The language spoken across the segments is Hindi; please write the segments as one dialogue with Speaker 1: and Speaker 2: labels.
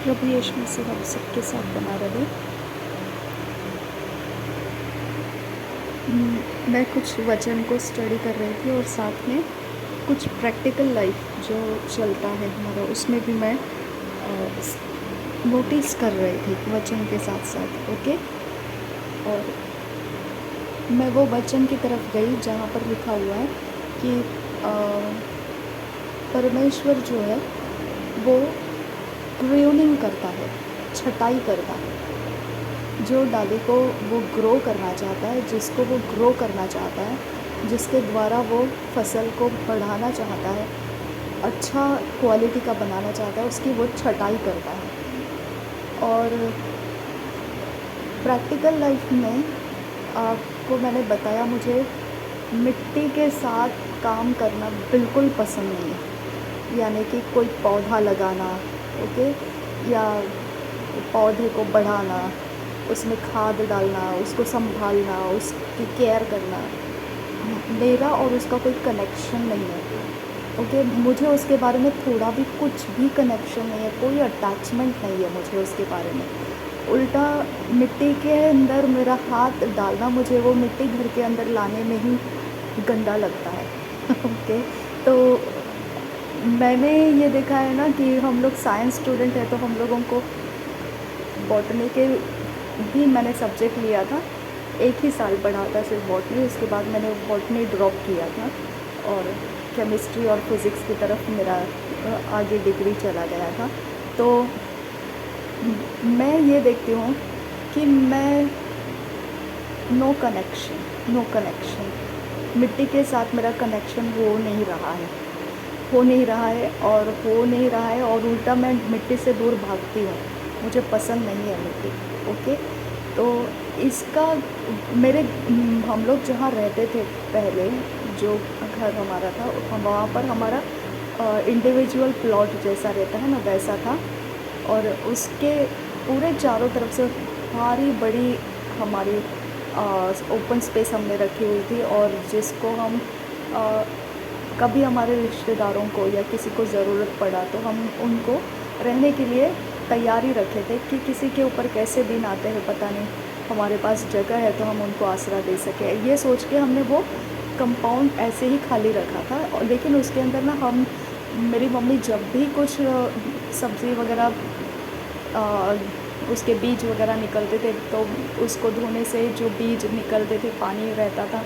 Speaker 1: प्रभु यीशु मसीह हम सबके साथ बना रहे। मैं कुछ वचन को स्टडी कर रही थी और साथ में कुछ प्रैक्टिकल लाइफ जो चलता है हमारा उसमें भी मैं नोटिस कर रही थी वचन के साथ साथ। ओके, और मैं वो वचन की तरफ गई जहाँ पर लिखा हुआ है कि परमेश्वर जो है वो प्रूनिंग करता है, छटाई करता है। जो डाली को वो ग्रो करना चाहता है, जिसको वो ग्रो करना चाहता है, जिसके द्वारा वो फसल को बढ़ाना चाहता है, अच्छा क्वालिटी का बनाना चाहता है, उसकी वो छटाई करता है। और प्रैक्टिकल लाइफ में आपको मैंने बताया, मुझे मिट्टी के साथ काम करना बिल्कुल पसंद नहीं है। यानी कि कोई पौधा लगाना, ओके, या पौधे को बढ़ाना, उसमें खाद डालना, उसको संभालना, उसकी केयर करना, मेरा और उसका कोई कनेक्शन नहीं है। ओके, मुझे उसके बारे में थोड़ा भी कुछ भी कनेक्शन नहीं है, कोई अटैचमेंट नहीं है मुझे उसके बारे में। उल्टा मिट्टी के अंदर मेरा हाथ डालना, मुझे वो मिट्टी घर के अंदर लाने में ही गंदा लगता है। ओके, तो मैंने ये देखा है ना कि हम लोग साइंस स्टूडेंट हैं, तो हम लोगों को बॉटनी के भी मैंने सब्जेक्ट लिया था, एक ही साल पढ़ा था सिर्फ बॉटनी। उसके बाद मैंने बॉटनी ड्रॉप किया था और केमिस्ट्री और फिज़िक्स की तरफ मेरा आगे डिग्री चला गया था। तो मैं ये देखती हूँ कि मैं नो कनेक्शन मिट्टी के साथ मेरा कनेक्शन हो नहीं रहा है और उल्टा मैं मिट्टी से दूर भागती हूँ। मुझे पसंद नहीं है मिट्टी। ओके, तो इसका हम लोग जहाँ रहते थे पहले, जो घर हमारा था, वहाँ पर हमारा इंडिविजुअल प्लॉट जैसा रहता है ना, वैसा था। और उसके पूरे चारों तरफ से भारी बड़ी हमारी ओपन स्पेस हमने रखी हुई थी, और जिसको हम कभी हमारे रिश्तेदारों को या किसी को ज़रूरत पड़ा तो हम उनको रहने के लिए तैयारी रखे थे कि किसी के ऊपर कैसे दिन आते हैं पता नहीं, हमारे पास जगह है तो हम उनको आसरा दे सकें। ये सोच के हमने वो कंपाउंड ऐसे ही खाली रखा था। और लेकिन उसके अंदर ना मेरी मम्मी जब भी कुछ सब्ज़ी वगैरह उसके बीज वगैरह निकलते थे, तो उसको धोने से जो बीज निकलते थे, पानी रहता था,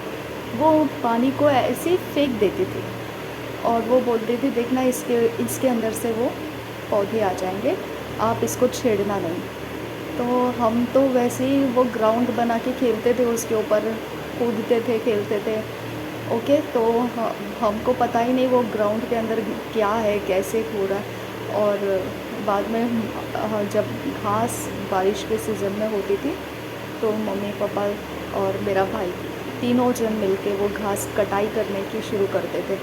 Speaker 1: वो पानी को ऐसे ही फेंक देती थी और वो बोलती थी देखना इसके अंदर से वो पौधे आ जाएंगे, आप इसको छेड़ना नहीं। तो हम तो वैसे ही वो ग्राउंड बना के खेलते थे, उसके ऊपर कूदते थे, खेलते थे। ओके, तो हमको पता ही नहीं वो ग्राउंड के अंदर क्या है, कैसे हो रहा है। और बाद में जब घास बारिश के सीज़न में होती थी तो मम्मी पापा और मेरा भाई तीनों जन मिलके वो घास कटाई करने की शुरू करते थे।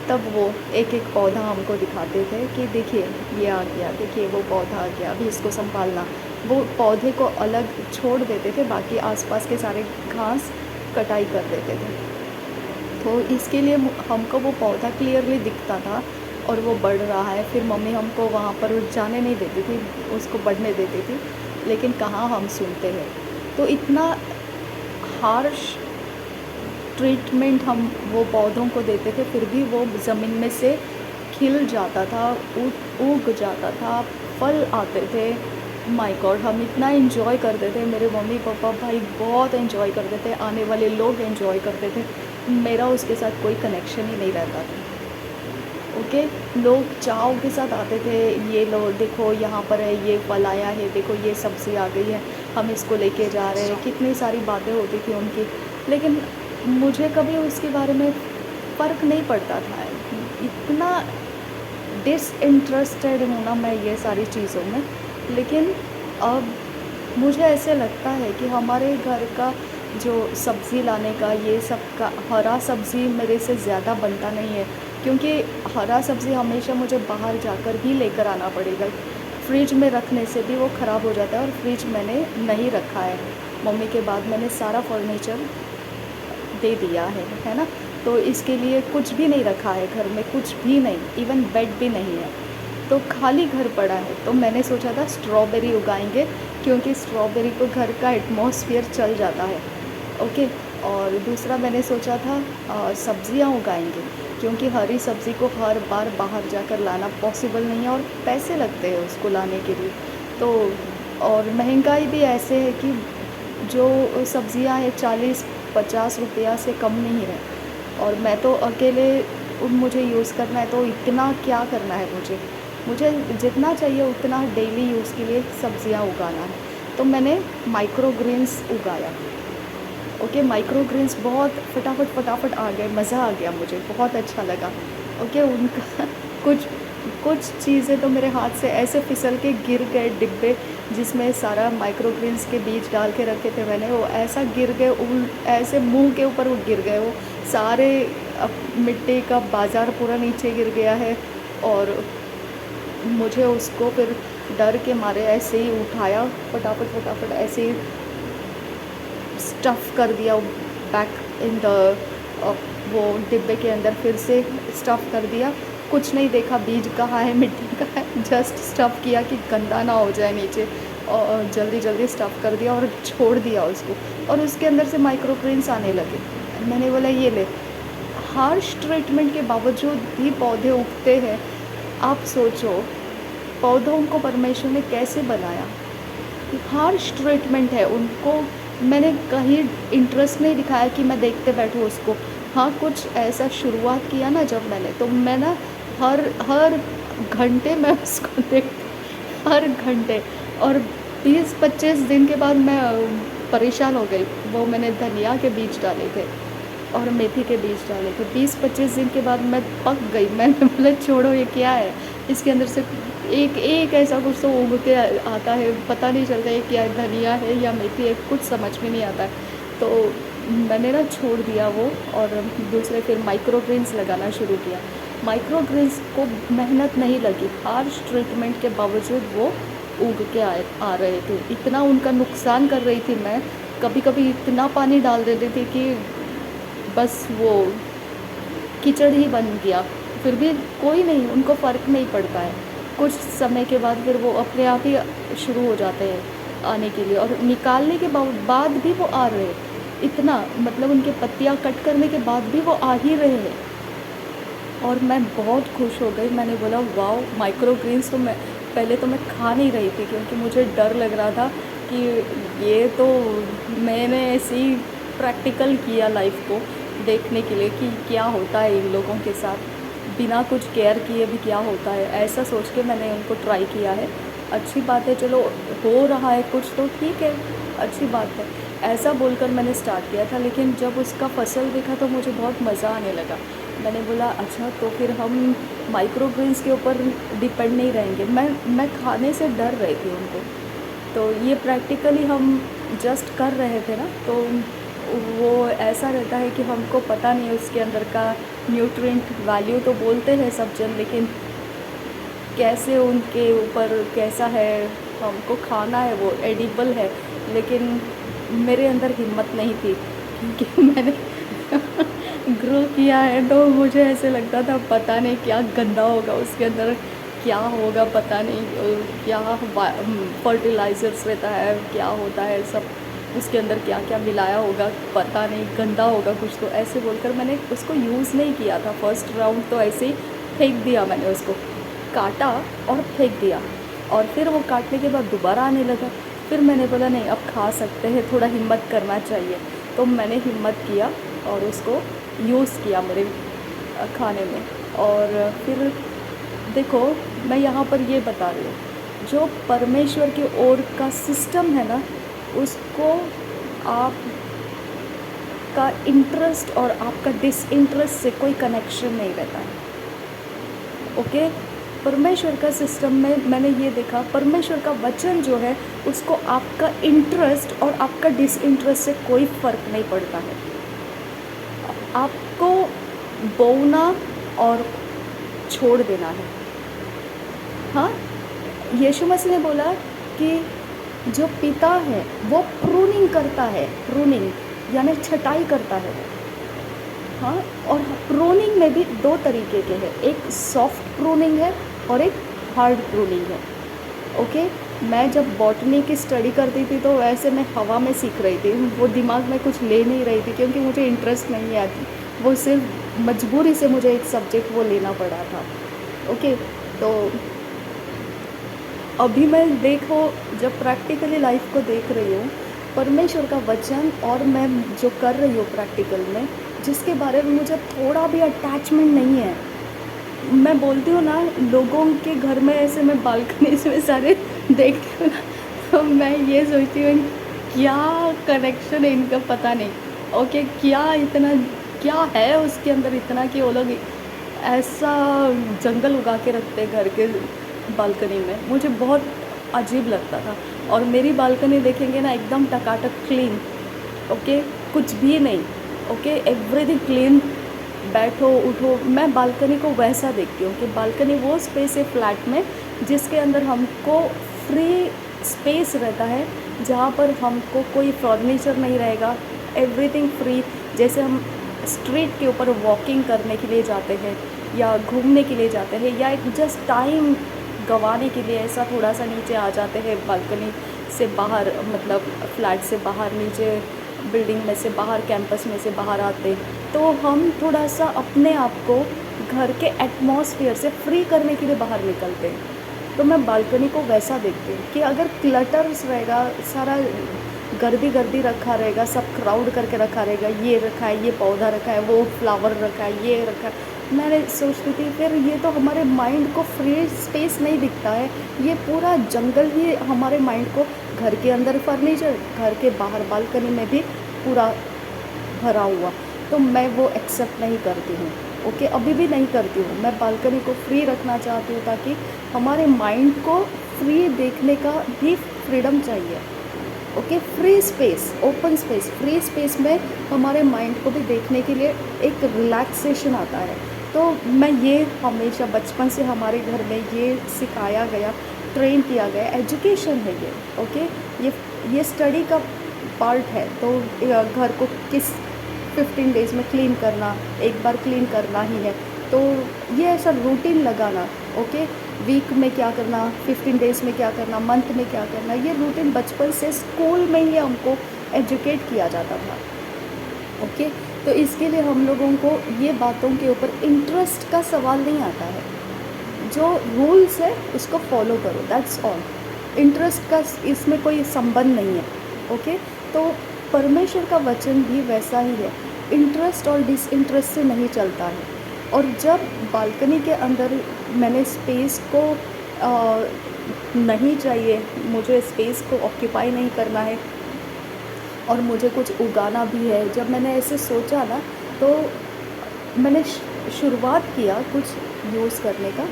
Speaker 1: तब वो एक एक पौधा हमको दिखाते थे कि देखिए ये आ गया, देखिए वो पौधा आ गया, अभी इसको संभालना। वो पौधे को अलग छोड़ देते थे, बाकी आसपास के सारे घास कटाई कर देते थे। तो इसके लिए हमको वो पौधा क्लियरली दिखता था और वो बढ़ रहा है। फिर मम्मी हमको वहाँ पर जाने नहीं देती थी, उसको बढ़ने देती थी, लेकिन कहाँ हम सुनते हैं। तो इतना हार्श ट्रीटमेंट हम वो पौधों को देते थे, फिर भी वो ज़मीन में से खिल जाता था, उग जाता था, फल आते थे। माय गॉड, हम इतना एंजॉय करते थे, मेरे मम्मी पापा भाई बहुत एंजॉय करते थे, आने वाले लोग एंजॉय करते थे। मेरा उसके साथ कोई कनेक्शन ही नहीं रहता था। ओके, लोग चाव के साथ आते थे, ये लो देखो यहाँ पर है, ये फल आया है, देखो ये सब्ज़ी आ गई है, हम इसको लेके जा रहे हैं। कितनी सारी बातें होती थी उनकी, लेकिन मुझे कभी उसके बारे में फ़र्क नहीं पड़ता था। इतना डिसइंटरेस्टेड हूँ ना मैं ये सारी चीज़ों में। लेकिन अब मुझे ऐसे लगता है कि हमारे घर का जो सब्ज़ी लाने का, ये सब का हरा सब्ज़ी मेरे से ज़्यादा बनता नहीं है, क्योंकि हरा सब्ज़ी हमेशा मुझे बाहर जाकर ही लेकर आना पड़ेगा। फ्रिज में रखने से भी वो ख़राब हो जाता है, और फ्रिज मैंने नहीं रखा है। मम्मी के बाद मैंने सारा फर्नीचर दे दिया है ना। तो इसके लिए कुछ भी नहीं रखा है घर में, कुछ भी नहीं, इवन बेड भी नहीं है। तो खाली घर पड़ा है, तो मैंने सोचा था स्ट्रॉबेरी उगाएंगे, क्योंकि स्ट्रॉबेरी को घर का एटमॉस्फेयर चल जाता है। ओके। और दूसरा मैंने सोचा था सब्जियां उगाएंगे, क्योंकि हरी सब्ज़ी को हर बार बाहर जाकर लाना पॉसिबल नहीं है और पैसे लगते हैं उसको लाने के लिए। तो और महंगाई भी ऐसे है कि जो सब्जियां हैं 40-50 रुपया से कम नहीं है, और मैं तो अकेले मुझे यूज़ करना है, तो इतना क्या करना है मुझे। मुझे जितना चाहिए उतना डेली यूज़ के लिए सब्जियां उगाना है। तो मैंने माइक्रो ग्रीन्स उगाया। ओके। माइक्रो ग्रीन्स बहुत फटाफट आ गए, मज़ा आ गया, मुझे बहुत अच्छा लगा। ओके। उनका कुछ कुछ चीज़ें तो मेरे हाथ से ऐसे फिसल के गिर गए, डिब्बे जिसमें सारा माइक्रो ग्रीन्स के बीज डाल के रखे थे मैंने, वो ऐसा गिर गए, ऐसे मुंह के ऊपर वो गिर गए, वो सारे मिट्टी का बाज़ार पूरा नीचे गिर गया है। और मुझे उसको फिर डर के मारे ऐसे ही उठाया, फटाफट ऐसे ही स्टफ़ कर दिया बैक इन द वो डिब्बे के अंदर, फिर से स्टफ़ कर दिया। कुछ नहीं देखा बीज कहाँ है, मिट्टी कहाँ है, जस्ट स्टफ़ किया कि गंदा ना हो जाए नीचे, और जल्दी स्टफ़ कर दिया और छोड़ दिया उसको, और उसके अंदर से माइक्रो ग्रीन्स आने लगे। मैंने बोला ये ले। हार्श ट्रीटमेंट के बावजूद भी पौधे उगते हैं। आप सोचो पौधों को परमेश्वर ने कैसे बनाया। हार्श ट्रीटमेंट है उनको। मैंने कहीं इंटरेस्ट नहीं दिखाया कि मैं देखते बैठूँ उसको। हाँ, कुछ ऐसा शुरुआत किया ना जब मैंने, तो मैं ना हर हर घंटे मैं उसको देखती, हर घंटे। और 20-25 दिन के बाद मैं परेशान हो गई। वो मैंने धनिया के बीज डाले थे और मेथी के बीज डाले थे। 20-25 दिन के बाद मैं पक गई। मैंने बोला छोड़ो, ये क्या है, इसके अंदर से एक ऐसा कुछ तो उग के आता है, पता नहीं चलता है क्या है, धनिया है या मेथी है, कुछ समझ में नहीं आता है। तो मैंने ना छोड़ दिया वो, और दूसरे फिर माइक्रो ग्रीन्स लगाना शुरू किया। माइक्रो ग्रीन्स को मेहनत नहीं लगी, हार्श ट्रीटमेंट के बावजूद वो उग के आ रहे थे। इतना उनका नुकसान कर रही थी मैं, कभी कभी इतना पानी डाल देती थी कि बस वो कीचड़ ही बन गया। फिर भी कोई नहीं, उनको फ़र्क नहीं पड़ता है। कुछ समय के बाद फिर वो अपने आप ही शुरू हो जाते हैं आने के लिए, और निकालने के बाद भी वो आ रहे हैं। इतना मतलब उनके पत्तियाँ कट करने के बाद भी वो आ ही रहे हैं, और मैं बहुत खुश हो गई। मैंने बोला वाओ, माइक्रो ग्रीन्स तो मैं पहले तो मैं खा नहीं रही थी, क्योंकि मुझे डर लग रहा था कि ये तो मैंने ऐसे ही प्रैक्टिकल किया लाइफ को देखने के लिए कि क्या होता है इन लोगों के साथ, बिना कुछ केयर किए भी क्या होता है, ऐसा सोच के मैंने उनको ट्राई किया है। अच्छी बात है, चलो हो रहा है कुछ तो ठीक है, अच्छी बात है, ऐसा बोलकर मैंने स्टार्ट किया था। लेकिन जब उसका फसल देखा तो मुझे बहुत मज़ा आने लगा। मैंने बोला अच्छा, तो फिर हम माइक्रो ग्रीन्स के ऊपर डिपेंड नहीं रहेंगे। मैं खाने से डर रही थी उनको, तो ये प्रैक्टिकली हम जस्ट कर रहे थे ना, तो वो ऐसा रहता है कि हमको पता नहीं उसके अंदर का न्यूट्रिएंट वैल्यू तो बोलते हैं सब जन, लेकिन कैसे उनके ऊपर कैसा है, हमको खाना है, वो एडिबल है। लेकिन मेरे अंदर हिम्मत नहीं थी, क्योंकि मैंने ग्रो किया है, तो मुझे ऐसे लगता था पता नहीं क्या गंदा होगा उसके अंदर, क्या होगा पता नहीं, क्या फर्टिलाइज़र्स रहता है, क्या होता है सब, उसके अंदर क्या क्या मिलाया होगा पता नहीं, गंदा होगा कुछ तो, ऐसे बोलकर मैंने उसको यूज़ नहीं किया था। फर्स्ट राउंड तो ऐसे ही फेंक दिया मैंने उसको, काटा और फेंक दिया, और फिर वो काटने के बाद दोबारा आने लगा। फिर मैंने बोला नहीं, अब खा सकते हैं, थोड़ा हिम्मत करना चाहिए। तो मैंने हिम्मत किया और उसको यूज़ किया मेरे खाने में। और फिर देखो, मैं यहाँ पर ये बता रही हूँ, जो परमेश्वर की ओर का सिस्टम है ना, उसको आपका इंटरेस्ट और आपका डिसइंटरेस्ट से कोई कनेक्शन नहीं रहता है। ओके। परमेश्वर का सिस्टम में मैंने ये देखा, परमेश्वर का वचन जो है उसको आपका इंटरेस्ट और आपका डिसइंटरेस्ट से कोई फ़र्क नहीं पड़ता है। आपको बोना और छोड़ देना है। हाँ, यीशु मसीह ने बोला कि जो पिता है वो प्रूनिंग करता है, प्रूनिंग यानी छटाई करता है। हाँ, और प्रूनिंग में भी दो तरीके के हैं, एक सॉफ्ट प्रूनिंग है और एक हार्ड प्रूनिंग है। ओके, मैं जब बॉटनी की स्टडी करती थी तो वैसे मैं हवा में सीख रही थी, वो दिमाग में कुछ ले नहीं रही थी क्योंकि मुझे इंटरेस्ट नहीं आती, वो सिर्फ मजबूरी से मुझे एक सब्जेक्ट वो लेना पड़ा था। ओके, तो अभी मैं देखो जब प्रैक्टिकली लाइफ को देख रही हूँ, परमेश्वर का वचन और मैं जो कर रही हूँ प्रैक्टिकल में, जिसके बारे में मुझे थोड़ा भी अटैचमेंट नहीं है। मैं बोलती हूँ ना, लोगों के घर में ऐसे मैं बालकनीज में सारे देखती हूँ ना, तो मैं ये सोचती हूँ क्या कनेक्शन है इनका, पता नहीं। ओके, क्या इतना क्या है उसके अंदर इतना कि वो लोग ऐसा जंगल उगा के रखते हैं घर के बालकनी में। मुझे बहुत अजीब लगता था। और मेरी बालकनी देखेंगे ना, एकदम टकाटक क्लीन। ओके, कुछ भी नहीं। Okay, everything clean. बैठो उठो, मैं बालकनी को वैसा देखती हूँ कि बालकनी वो स्पेस है फ्लैट में जिसके अंदर हमको फ्री स्पेस रहता है, जहाँ पर हमको कोई फर्नीचर नहीं रहेगा, एवरीथिंग फ्री। जैसे हम स्ट्रीट के ऊपर वॉकिंग करने के लिए जाते हैं या घूमने के लिए जाते हैं या एक जस्ट टाइम गंवाने के लिए ऐसा थोड़ा सा नीचे आ जाते हैं बालकनी से बाहर, मतलब फ्लैट से बाहर, नीचे बिल्डिंग में से बाहर, कैंपस में से बाहर आते, तो हम थोड़ा सा अपने आप को घर के एटमॉस्फेयर से फ्री करने के लिए बाहर निकलते हैं। तो मैं बालकनी को वैसा देखती हूँ कि अगर क्लटर्स रहेगा, सारा गर्दी गर्दी रखा रहेगा, सब क्राउड करके रखा रहेगा, ये रखा है, ये पौधा रखा है, वो फ्लावर रखा है, ये रखा है, मैंने सोचती थी फिर ये तो हमारे माइंड को फ्री स्पेस नहीं दिखता है, ये पूरा जंगल ही हमारे माइंड को, घर के अंदर फर्नीचर, घर के बाहर बालकनी में भी पूरा भरा हुआ, तो मैं वो एक्सेप्ट नहीं करती हूँ। ओके, अभी भी नहीं करती हूँ। मैं बालकनी को फ्री रखना चाहती हूँ ताकि हमारे माइंड को फ्री देखने का भी फ्रीडम चाहिए। Okay, free space, open space, free space में हमारे माइंड को भी देखने के लिए एक रिलैक्सेशन आता है। तो मैं ये हमेशा बचपन से हमारे घर में ये सिखाया गया, ट्रेन किया गया, एजुकेशन है ये। ओके, ये स्टडी का पार्ट है। तो घर को किस 15 डेज़ में क्लीन करना, एक बार क्लीन करना ही है, तो ये ऐसा रूटीन लगाना। ओके, वीक में क्या करना, 15 डेज़ में क्या करना, मंथ में क्या करना, ये रूटीन बचपन से स्कूल में ही हमको एजुकेट किया जाता था। ओके, तो इसके लिए हम लोगों को ये बातों के ऊपर इंटरेस्ट का सवाल नहीं आता है। जो रूल्स है उसको फॉलो करो, दैट्स ऑल। इंटरेस्ट का इसमें कोई संबंध नहीं है। ओके, तो परमेश्वर का वचन भी वैसा ही है, इंटरेस्ट और डिसइंटरेस्ट से नहीं चलता है। और जब बालकनी के अंदर मैंने स्पेस को नहीं चाहिए, मुझे स्पेस को ऑक्यूपाई नहीं करना है और मुझे कुछ उगाना भी है, जब मैंने ऐसे सोचा ना, तो मैंने शुरुआत किया कुछ यूज़ करने का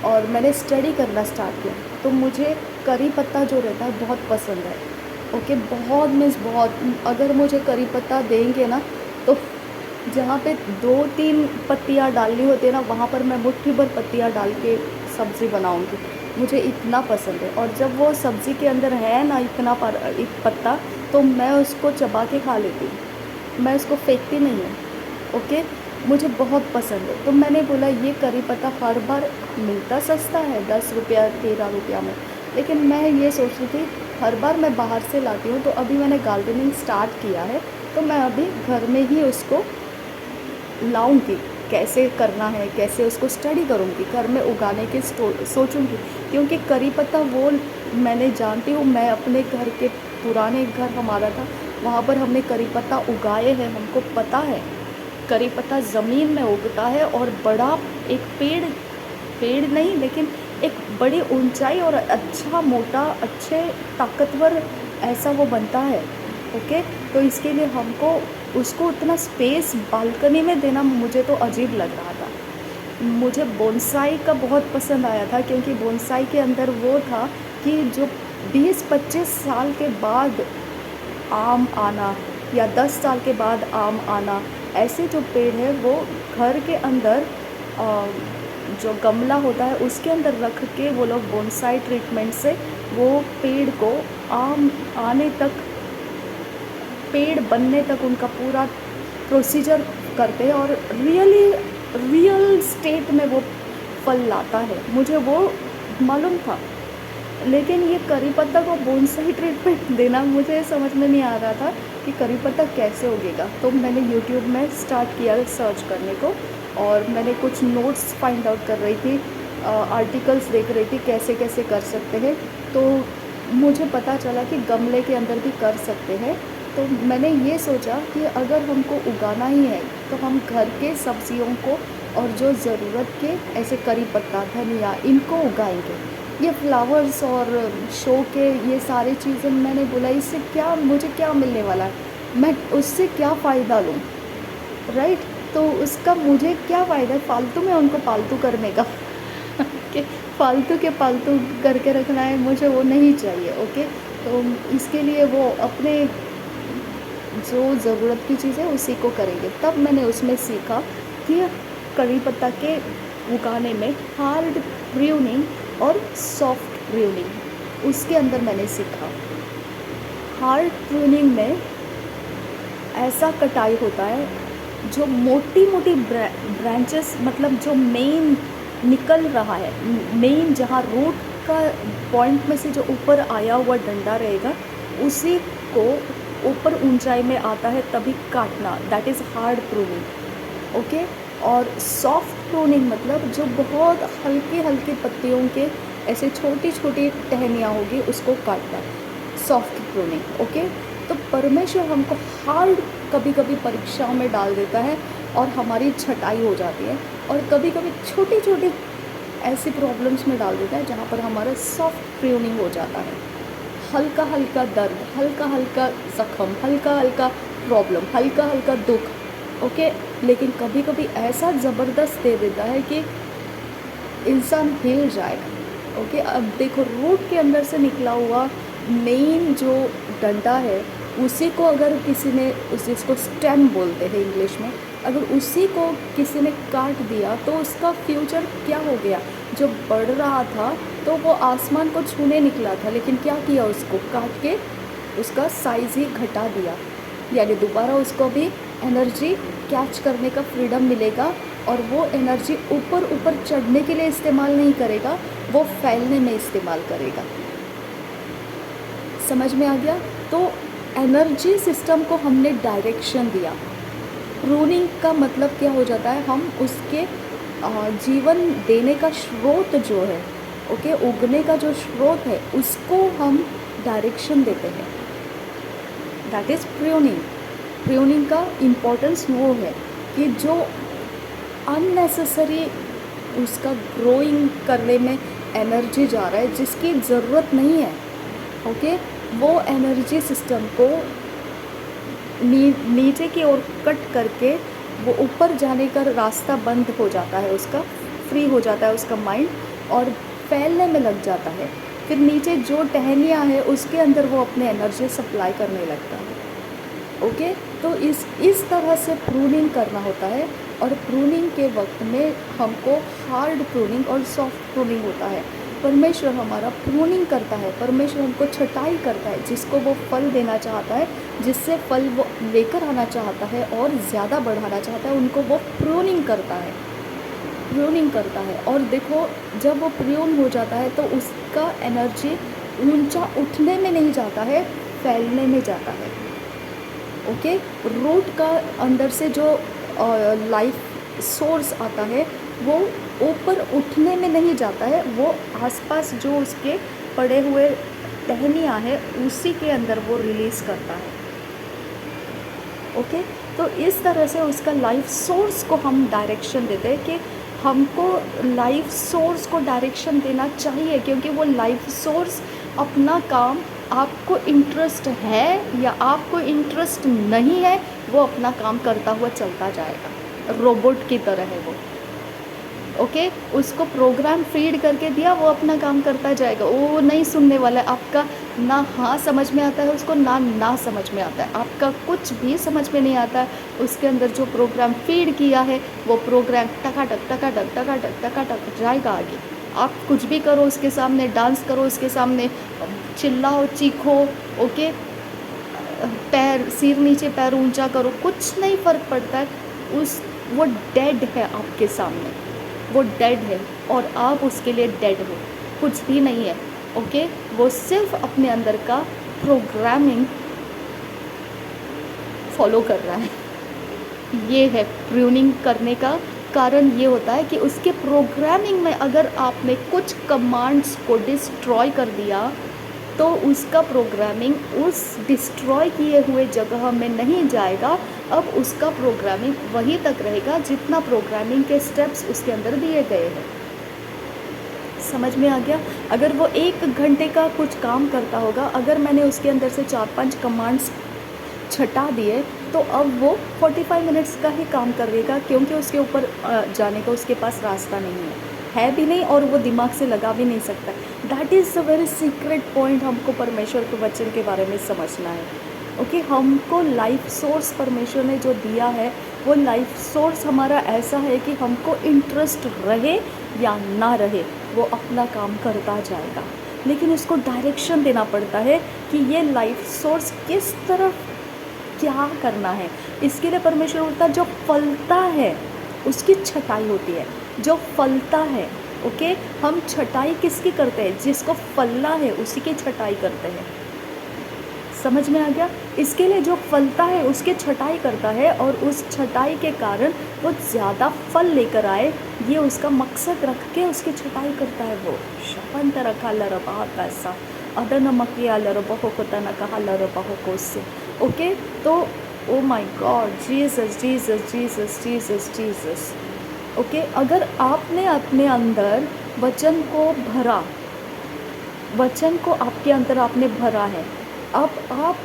Speaker 1: और मैंने स्टडी करना स्टार्ट किया। तो मुझे करी पत्ता जो रहता है बहुत पसंद है। ओके, बहुत मीन्स बहुत, अगर मुझे करी पत्ता देंगे ना, तो जहाँ पे 2-3 पत्तियाँ डालनी होती है ना, वहाँ पर मैं मुट्ठी भर पत्तियाँ डाल के सब्ज़ी बनाऊँगी, मुझे इतना पसंद है। और जब वो सब्ज़ी के अंदर है ना इतना एक पत्ता, तो मैं उसको चबा के खा लेती हूँ, मैं उसको फेंकती नहीं हूँ। ओके, मुझे बहुत पसंद है। तो मैंने बोला ये करी पत्ता हर बार मिलता सस्ता है, 10 रुपया 13 रुपया में, लेकिन मैं ये सोच रही थी हर बार मैं बाहर से लाती हूँ। तो अभी मैंने गार्डनिंग स्टार्ट किया है, तो मैं अभी घर में ही उसको लाऊंगी, कैसे करना है, कैसे उसको स्टडी करूँगी, घर में उगाने की सोचूंगी। क्योंकि करी पत्ता वो मैंने जानती हूँ, मैं अपने घर के पुराने घर हमारा था, वहाँ पर हमने करी पत्ता उगाए हैं, हमको पता है करी पत्ता ज़मीन में उगता है और बड़ा एक पेड़ नहीं, लेकिन एक बड़ी ऊंचाई और अच्छा मोटा, अच्छे ताकतवर ऐसा वो बनता है। ओके, तो इसके लिए हमको उसको उतना स्पेस बालकनी में देना मुझे तो अजीब लग रहा था। मुझे बोनसाई का बहुत पसंद आया था, क्योंकि बोनसाई के अंदर वो था कि जो 20-25 साल के बाद आम आना या 10 साल के बाद आम आना, ऐसे जो पेड़ है वो घर के अंदर जो गमला होता है उसके अंदर रख के वो लोग बोनसाई ट्रीटमेंट से वो पेड़ को आम आने तक, पेड़ बनने तक उनका पूरा प्रोसीजर करते हैं और रियल स्टेट में वो फल लाता है। मुझे वो मालूम था। लेकिन ये करी पत्ता को बोनसाई ट्रीटमेंट देना मुझे समझ में नहीं आ रहा था कि करी पत्ता कैसे उगेगा। तो मैंने यूट्यूब में स्टार्ट किया सर्च करने को, और मैंने कुछ नोट्स फाइंड आउट कर रही थी, आर्टिकल्स देख रही थी कैसे कैसे कर सकते हैं। तो मुझे पता चला कि गमले के अंदर भी कर सकते हैं। तो मैंने ये सोचा कि अगर हमको उगाना ही है तो हम घर के सब्जियों को और जो ज़रूरत के ऐसे करी पत्ता, धनिया, इनको उगाएंगे। ये फ्लावर्स और शो के ये सारी चीज़ें, मैंने बोला इससे क्या, मुझे क्या मिलने वाला है, मैं उससे क्या फ़ायदा लूँ, राइट। तो उसका मुझे क्या फ़ायदा है फालतू में उनको पालतू करने का कि फालतू के पालतू करके रखना है, मुझे वो नहीं चाहिए। ओके, तो इसके लिए वो अपने जो ज़रूरत की चीज़ है उसी को करेंगे। तब मैंने उसमें सीखा कि करी पत्ता के उगाने में हार्ड प्रूनिंग और सॉफ्ट प्रूनिंग, उसके अंदर मैंने सीखा। हार्ड प्रूनिंग में ऐसा कटाई होता है जो मोटी मोटी ब्रांचेस, मतलब जो मेन निकल रहा है, मेन जहाँ रूट का पॉइंट में से जो ऊपर आया हुआ डंडा रहेगा उसी को ऊपर ऊंचाई में आता है तभी काटना, that is hard pruning. Okay, और सॉफ्ट प्रूनिंग मतलब जो बहुत हल्के हल्के पत्तियों के ऐसे छोटी छोटी टहनियाँ होगी उसको काटना, सॉफ्ट प्रूनिंग। ओके, तो परमेश्वर हमको हार्ड कभी कभी परीक्षाओं में डाल देता है और हमारी छटाई हो जाती है, और कभी कभी छोटी छोटी ऐसी प्रॉब्लम्स में डाल देता है जहाँ पर हमारा सॉफ्ट प्रूनिंग हो जाता है। हल्का हल्का दर्द, हल्का हल्का ज़ख्म, हल्का हल्का प्रॉब्लम, हल्का हल्का दुख। ओके, लेकिन कभी कभी ऐसा ज़बरदस्त दे देता है कि इंसान हिल जाएगा। ओके, अब देखो रूट के अंदर से निकला हुआ मेन जो डंडा है उसी को अगर किसी ने, जिसको स्टेम बोलते हैं इंग्लिश में, अगर उसी को किसी ने काट दिया तो उसका फ्यूचर क्या हो गया। जो बढ़ रहा था तो वो आसमान को छूने निकला था, लेकिन क्या किया, उसको काट के उसका साइज़ ही घटा दिया। यानी दोबारा उसको भी एनर्जी कैच करने का फ्रीडम मिलेगा, और वो एनर्जी ऊपर ऊपर चढ़ने के लिए इस्तेमाल नहीं करेगा, वो फैलने में इस्तेमाल करेगा। समझ में आ गया। तो एनर्जी सिस्टम को हमने डायरेक्शन दिया। प्रूनिंग का मतलब क्या हो जाता है, हम उसके जीवन देने का स्रोत जो है, ओके, उगने का जो स्रोत है उसको हम डायरेक्शन देते हैं, दैट इज़ प्रूनिंग। प्रूनिंग का इम्पोर्टेंस वो है कि जो अननेसेसरी उसका ग्रोइंग करने में एनर्जी जा रहा है जिसकी ज़रूरत नहीं है, ओके, वो एनर्जी सिस्टम को नीचे की ओर कट करके वो ऊपर जाने का रास्ता बंद हो जाता है, उसका फ्री हो जाता है उसका माइंड, और फैलने में लग जाता है। फिर नीचे जो टहनियाँ हैं उसके अंदर वो अपने एनर्जी सप्लाई करने लगता है। ओके, तो इस तरह से प्रूनिंग करना होता है, और प्रूनिंग के वक्त में हमको हार्ड प्रूनिंग और सॉफ्ट प्रूनिंग होता है। परमेश्वर हमारा प्रूनिंग करता है, परमेश्वर हमको छटाई करता है, जिसको वो फल देना चाहता है, जिससे फल वो लेकर आना चाहता है और ज़्यादा बढ़ाना चाहता है, उनको वो प्रूनिंग करता है, प्रूनिंग करता है। और देखो, जब वो प्रून हो जाता है तो उसका एनर्जी ऊंचा उठने में नहीं जाता है, फैलने में जाता है। ओके, रूट का अंदर से जो लाइफ सोर्स आता है वो ऊपर उठने में नहीं जाता है, वो आसपास जो उसके पड़े हुए टहनियाँ हैं उसी के अंदर वो रिलीज़ करता है। ओके, तो इस तरह से उसका लाइफ सोर्स को हम डायरेक्शन देते हैं कि हमको लाइफ सोर्स को डायरेक्शन देना चाहिए, क्योंकि वो लाइफ सोर्स अपना काम, आपको इंटरेस्ट है या आपको इंटरेस्ट नहीं है, वो अपना काम करता हुआ चलता जाएगा, रोबोट की तरह है वो। ओके, उसको प्रोग्राम फीड करके दिया, वो अपना काम करता जाएगा, वो नहीं सुनने वाला है आपका, ना हाँ समझ में आता है उसको, ना समझ में आता है, आपका कुछ भी समझ में नहीं आता है। उसके अंदर जो प्रोग्राम फीड किया है वो प्रोग्राम टकाटक टकाटक टकाटक टकाटक जाएगा आगे। आप कुछ भी करो उसके सामने, डांस करो उसके सामने, चिल्लाओ चीखो, ओके, पैर सिर नीचे पैर ऊंचा करो, कुछ नहीं फ़र्क पड़ता है। वो डेड है आपके सामने, वो डेड है और आप उसके लिए डेड हो। कुछ भी नहीं है। ओके, वो सिर्फ अपने अंदर का प्रोग्रामिंग फॉलो कर रहा है। ये है प्रूनिंग करने का कारण। ये होता है कि उसके प्रोग्रामिंग में अगर आपने कुछ कमांड्स को डिस्ट्रॉय कर दिया तो उसका प्रोग्रामिंग उस डिस्ट्रॉय किए हुए जगह में नहीं जाएगा। अब उसका प्रोग्रामिंग वहीं तक रहेगा जितना प्रोग्रामिंग के स्टेप्स उसके अंदर दिए गए हैं। समझ में आ गया? अगर वो 1 घंटे का कुछ काम करता होगा, अगर मैंने उसके अंदर से 4-5 कमांड्स छटा दिए तो अब वो 45 मिनट्स का ही काम करेगा, क्योंकि उसके ऊपर जाने का उसके पास रास्ता नहीं है भी नहीं, और वो दिमाग से लगा भी नहीं सकता। That is a very secret point हमको परमेश्वर के वचन के बारे में समझना है। ओके, हमको लाइफ सोर्स परमेश्वर ने जो दिया है वो लाइफ सोर्स हमारा ऐसा है कि हमको इंटरेस्ट रहे या ना रहे वो अपना काम करता जाएगा, लेकिन उसको डायरेक्शन देना पड़ता है कि ये लाइफ सोर्स किस तरफ क्या करना है। इसके लिए परमेश्वर बोलता है जो फलता है उसकी छटाई होती है, जो फलता है। ओके, हम छटाई किसकी करते हैं? जिसको फलना है उसी की छटाई करते हैं। समझ में आ गया? इसके लिए जो फलता है उसके छटाई करता है, और उस छटाई के कारण वो ज़्यादा फल लेकर आए, ये उसका मकसद रख के उसकी छटाई करता है। वो शपंत रखा लरबा पैसा अदन मकिया लरबहो को तना कहा लरबहो को उससे। ओके, तो oh my God, Jesus Jesus Jesus Jesus Jesus. Okay, अगर आपने अपने अंदर वचन को भरा, वचन को आपके अंदर आपने भरा है, अब आप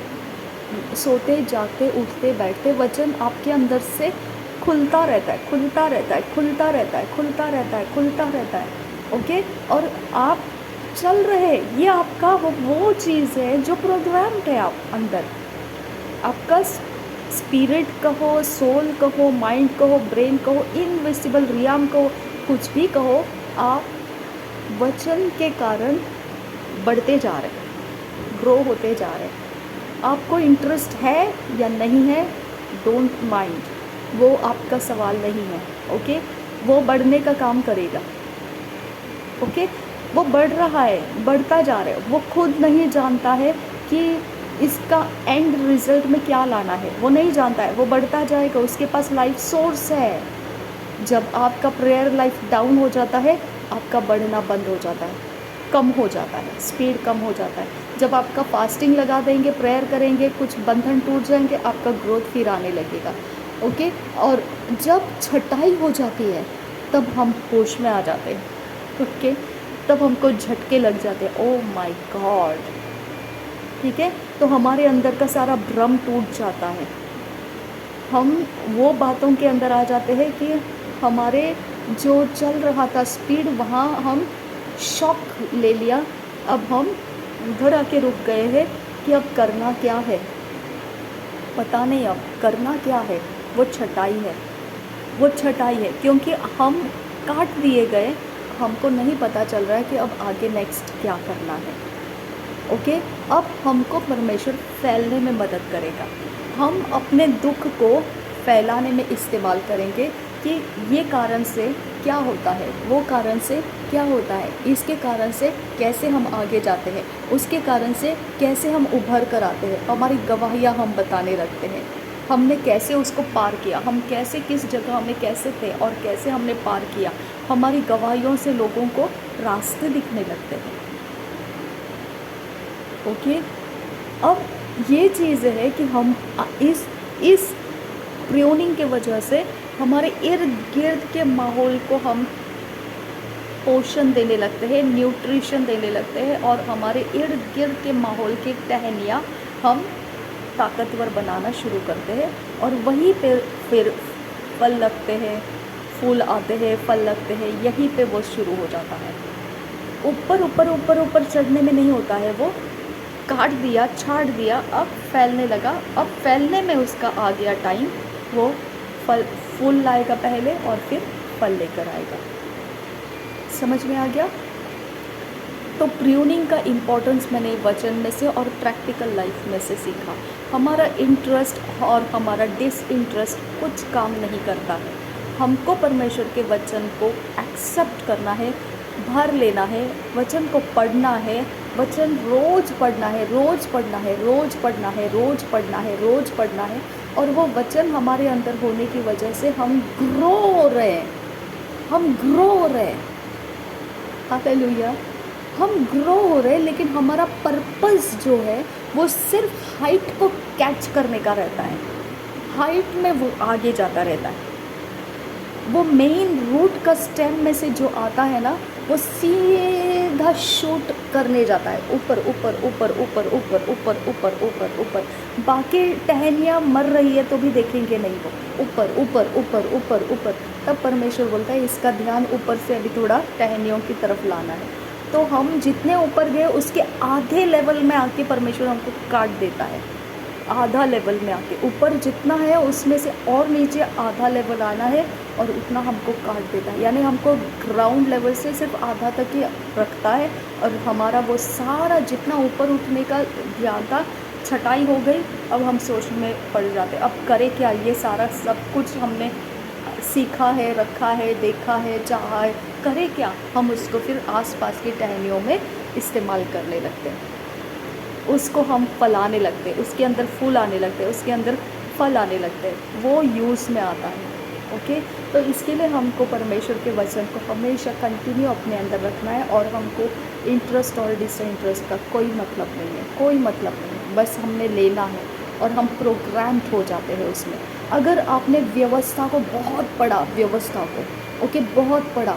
Speaker 1: सोते जागते उठते बैठते वचन आपके अंदर से खुलता रहता है, खुलता रहता है, खुलता रहता है, खुलता रहता है, खुलता रहता है। ओके, और आप चल रहे, ये आपका वो चीज़ है जो प्रोग्राम्ड है आप अंदर। आपका स्पिरिट कहो, सोल कहो, माइंड कहो, ब्रेन कहो, इनविजिबल रियाम कहो, कुछ भी कहो, आप वचन के कारण बढ़ते जा रहे हैं, ग्रो होते जा रहे हैं। आपको इंटरेस्ट है या नहीं है, डोंट माइंड, वो आपका सवाल नहीं है। ओके, वो बढ़ने का काम करेगा। ओके, वो बढ़ रहा है, बढ़ता जा रहा है, वो खुद नहीं जानता है कि इसका एंड रिजल्ट में क्या लाना है, वो नहीं जानता है, वो बढ़ता जाएगा, उसके पास लाइफ सोर्स है। जब आपका प्रेयर लाइफ डाउन हो जाता है, आपका बढ़ना बंद हो जाता है, कम हो जाता है, स्पीड कम हो जाता है। जब आपका फास्टिंग लगा देंगे, प्रेयर करेंगे, कुछ बंधन टूट जाएंगे, आपका ग्रोथ फिर आने लगेगा। ओके, और जब छटाई हो जाती है तब हम होश में आ जाते हैं। ओके, तब हमको झटके लग जाते हैं, ओह माय गॉड। ठीक है, तो हमारे अंदर का सारा भ्रम टूट जाता है, हम वो बातों के अंदर आ जाते हैं कि हमारे जो चल रहा था स्पीड, वहाँ हम शॉक ले लिया, अब हम उधर आके रुक गए हैं कि अब करना क्या है, पता नहीं अब करना क्या है। वो छटाई है, वो छटाई है, क्योंकि हम काट दिए गए, हमको नहीं पता चल रहा है कि अब आगे नेक्स्ट क्या करना है। ओके, अब हमको परमेश्वर फैलने में मदद करेगा, हम अपने दुख को फैलाने में इस्तेमाल करेंगे कि ये कारण से क्या होता है, वो कारण से क्या होता है, इसके कारण से कैसे हम आगे जाते हैं, उसके कारण से कैसे हम उभर कर आते हैं। हमारी गवाहियाँ हम बताने लगते हैं, हमने कैसे उसको पार किया, हम कैसे किस जगह में कैसे थे और कैसे हमने पार किया। हमारी गवाहियों से लोगों को रास्ते दिखने लगते हैं। ओके, अब ये चीज़ है कि हम इस प्रूनिंग के वजह से हमारे इर्द गिर्द के माहौल को हम पोषण देने लगते हैं, न्यूट्रिशन देने लगते हैं, और हमारे इर्द गिर्द के माहौल की टहनियाँ हम ताकतवर बनाना शुरू करते हैं, और वहीं पे फिर फल लगते हैं, फूल आते हैं, फल लगते हैं, यहीं पे वो शुरू हो जाता है। ऊपर ऊपर ऊपर ऊपर चढ़ने में नहीं होता है, वो काट दिया, छाट दिया, अब फैलने लगा, अब फैलने में उसका आ गया टाइम, वो फूल लाएगा पहले और फिर फल लेकर आएगा। समझ में आ गया? तो प्रूनिंग का इम्पोर्टेंस मैंने वचन में से और प्रैक्टिकल लाइफ में से सीखा। हमारा इंटरेस्ट और हमारा डिसइंटरेस्ट कुछ काम नहीं करता है, हमको परमेश्वर के वचन को एक्सेप्ट करना है, भर लेना है, वचन को पढ़ना है, वचन रोज़ पढ़ना है, रोज़ पढ़ना है, रोज़ पढ़ना है, रोज़ पढ़ना है, रोज़ पढ़ना है। और वो वचन हमारे अंदर होने की वजह से हम ग्रो हो रहे हैं, हम ग्रो हो रहे हैं। हालेलुया। हम ग्रो हो रहे हैं, लेकिन हमारा पर्पस जो है वो सिर्फ हाइट को कैच करने का रहता है, हाइट में वो आगे जाता रहता है। वो मेन रूट का स्टेम में से जो आता है ना, वो सीधा शूट करने जाता है ऊपर ऊपर ऊपर ऊपर ऊपर ऊपर ऊपर ऊपर ऊपर। बाकी टहनियाँ मर रही है तो भी देखेंगे नहीं, वो ऊपर ऊपर ऊपर ऊपर ऊपर। तब परमेश्वर बोलता है इसका ध्यान ऊपर से अभी थोड़ा टहनियों की तरफ लाना है। तो हम जितने ऊपर गए उसके आधे लेवल में आके परमेश्वर हमको काट देता है, आधा लेवल में आके। ऊपर जितना है उसमें से और नीचे आधा लेवल आना है और उतना हमको काट देता है। यानी हमको ग्राउंड लेवल से सिर्फ आधा तक ही रखता है, और हमारा वो सारा जितना ऊपर उठने का ध्यान था, छटाई हो गई। अब हम सोच में पड़ जाते, अब करें क्या, ये सारा सब कुछ हमने सीखा है, रखा है, देखा है, चाहा है, करें क्या। हम उसको फिर आसपास की टहनियों में इस्तेमाल करने लगते हैं, उसको हम फलाने लगते हैं, उसके अंदर फूल आने लगते हैं, उसके अंदर फल आने लगते हैं, वो यूज़ में आता है। ओके, तो इसके लिए हमको परमेश्वर के वचन को हमेशा कंटिन्यू अपने अंदर रखना है, और हमको इंटरेस्ट और डिसइंटरेस्ट का कोई मतलब नहीं है, कोई मतलब नहीं है। बस हमने लेना है और हम प्रोग्राम हो जाते हैं उसमें। अगर आपने व्यवस्था को बहुत पढ़ा, व्यवस्था को ओके बहुत पढ़ा,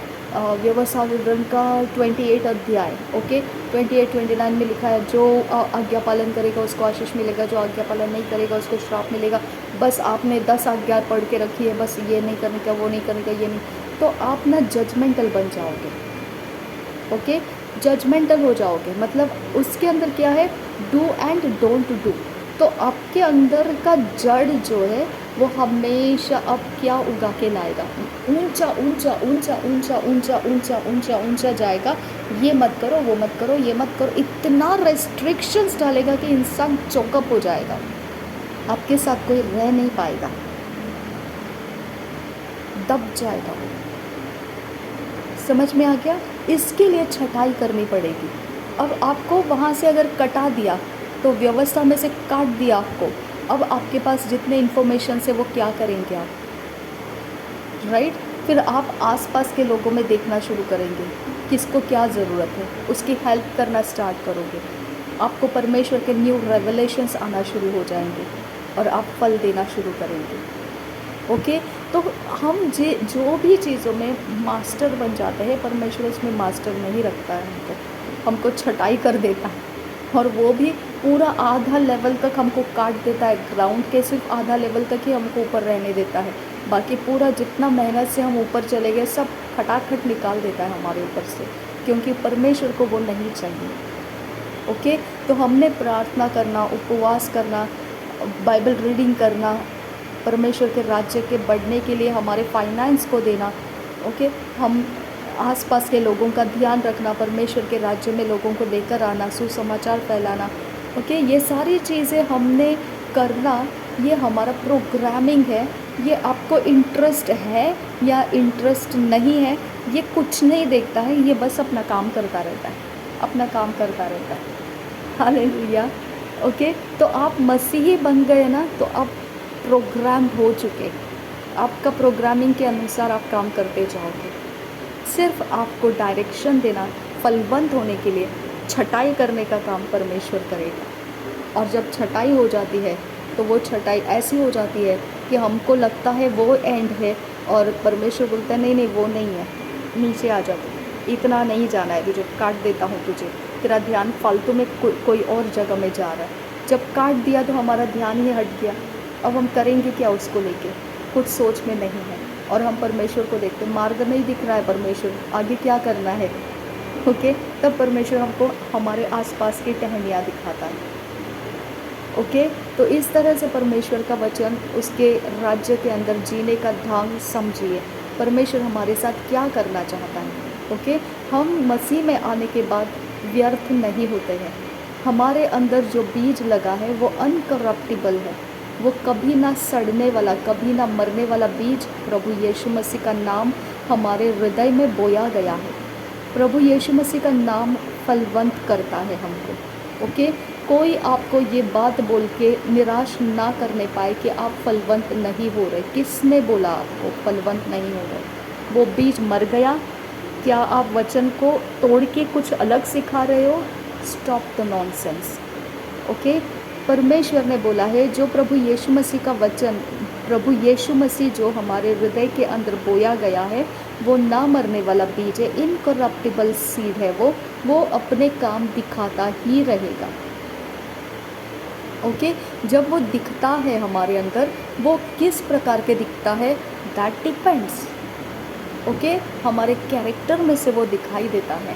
Speaker 1: व्यवस्था विवरण का 28 अध्याय, ओके 28-29 में लिखा है, जो आज्ञा पालन करेगा उसको आशीष मिलेगा, जो आज्ञा पालन नहीं करेगा उसको श्राप मिलेगा। बस आपने 10 आज्ञा पढ़ के रखी है, बस ये नहीं करने का, वो नहीं करने का, ये नहीं, तो आप ना जजमेंटल बन जाओगे। ओके, जजमेंटल हो जाओगे। मतलब उसके अंदर क्या है, डू एंड डोंट डू। तो आपके अंदर का जड़ जो है वो हमेशा अब क्या उगा के लाएगा, ऊंचा ऊंचा ऊंचा ऊंचा ऊंचा ऊंचा ऊंचा ऊंचा जाएगा। ये मत करो, वो मत करो, ये मत करो, इतना रेस्ट्रिक्शंस डालेगा कि इंसान चौकअप हो जाएगा, आपके साथ कोई रह नहीं पाएगा, दब जाएगा वो। समझ में आ गया? इसके लिए छटाई करनी पड़ेगी। अब आपको वहाँ से अगर कटा दिया तो व्यवस्था में से काट दिया आपको, अब आपके पास जितने इन्फॉर्मेशन है वो क्या करेंगे आप, राइट? फिर आप आसपास के लोगों में देखना शुरू करेंगे किसको क्या ज़रूरत है, उसकी हेल्प करना स्टार्ट करोगे। आपको परमेश्वर के न्यू रेवलेशंस आना शुरू हो जाएंगे और आप फल देना शुरू करेंगे। ओके, तो हम जो भी चीज़ों में मास्टर बन जाते हैं, परमेश्वर उसमें मास्टर नहीं रखता है, हमको छटाई कर देता है, और वो भी पूरा आधा लेवल तक हमको काट देता है। ग्राउंड के सिर्फ आधा लेवल तक ही हमको ऊपर रहने देता है, बाकी पूरा जितना मेहनत से हम ऊपर चले गए सब खटाखट निकाल देता है हमारे ऊपर से, क्योंकि परमेश्वर को वो नहीं चाहिए। ओके, तो हमने प्रार्थना करना, उपवास करना, बाइबल रीडिंग करना, परमेश्वर के राज्य के बढ़ने के लिए हमारे फाइनेंस को देना। ओके, हम आसपास के लोगों का ध्यान रखना, परमेश्वर के राज्य में लोगों को लेकर आना, सुसमाचार फैलाना। ओके, ये सारी चीज़ें हमने करना, ये हमारा प्रोग्रामिंग है। ये आपको इंटरेस्ट है या इंटरेस्ट नहीं है, ये कुछ नहीं देखता है, ये बस अपना काम करता रहता है, अपना काम करता रहता है। हालेलुया। ओके, तो आप मसीही बन गए ना, तो आप प्रोग्राम हो चुके, आपका प्रोग्रामिंग के अनुसार आप काम करते जाओगे। सिर्फ आपको डायरेक्शन देना, फलवंत होने के लिए छटाई करने का काम परमेश्वर करेगा। और जब छटाई हो जाती है तो वो छटाई ऐसी हो जाती है कि हमको लगता है वो एंड है, और परमेश्वर बोलता है नहीं नहीं वो नहीं है, नीचे आ जा, तू इतना नहीं जाना है तुझे, काट देता हूँ तुझे, तेरा ध्यान फालतू में कोई और जगह में जा रहा है। जब काट दिया तो हमारा ध्यान ही हट गया, अब हम करेंगे क्या उसको लेके, कुछ सोच में नहीं है, और हम परमेश्वर को देखते, मार्ग नहीं दिख रहा है, परमेश्वर आगे क्या करना है। ओके, तब परमेश्वर हमको हमारे आसपास की टहनियाँ दिखाता है। ओके, तो इस तरह से परमेश्वर का वचन, उसके राज्य के अंदर जीने का ढंग समझिए, परमेश्वर हमारे साथ क्या करना चाहता है। ओके, हम मसीह में आने के बाद व्यर्थ नहीं होते हैं। हमारे अंदर जो बीज लगा है वो अनकरप्टिबल है, वो कभी ना सड़ने वाला, कभी ना मरने वाला बीज प्रभु यीशु मसीह का नाम हमारे हृदय में बोया गया है। प्रभु यीशु मसीह का नाम फलवंत करता है हमको। ओके, कोई आपको ये बात बोल के निराश ना करने पाए कि आप फलवंत नहीं हो रहे। किसने बोला आपको फलवंत नहीं हो रहे? वो बीज मर गया। क्या आप वचन को तोड़ के कुछ अलग सिखा रहे हो? Stop the nonsense. ओके, परमेश्वर ने बोला है जो प्रभु यीशु मसीह का वचन, प्रभु यीशु मसीह जो हमारे हृदय के अंदर बोया गया है, वो ना मरने वाला बीज है, इनकरप्टिबल सीड है। वो अपने काम दिखाता ही रहेगा। ओके, जब वो दिखता है हमारे अंदर, वो किस प्रकार के दिखता है, दैट डिपेंड्स। ओके, हमारे कैरेक्टर में से वो दिखाई देता है।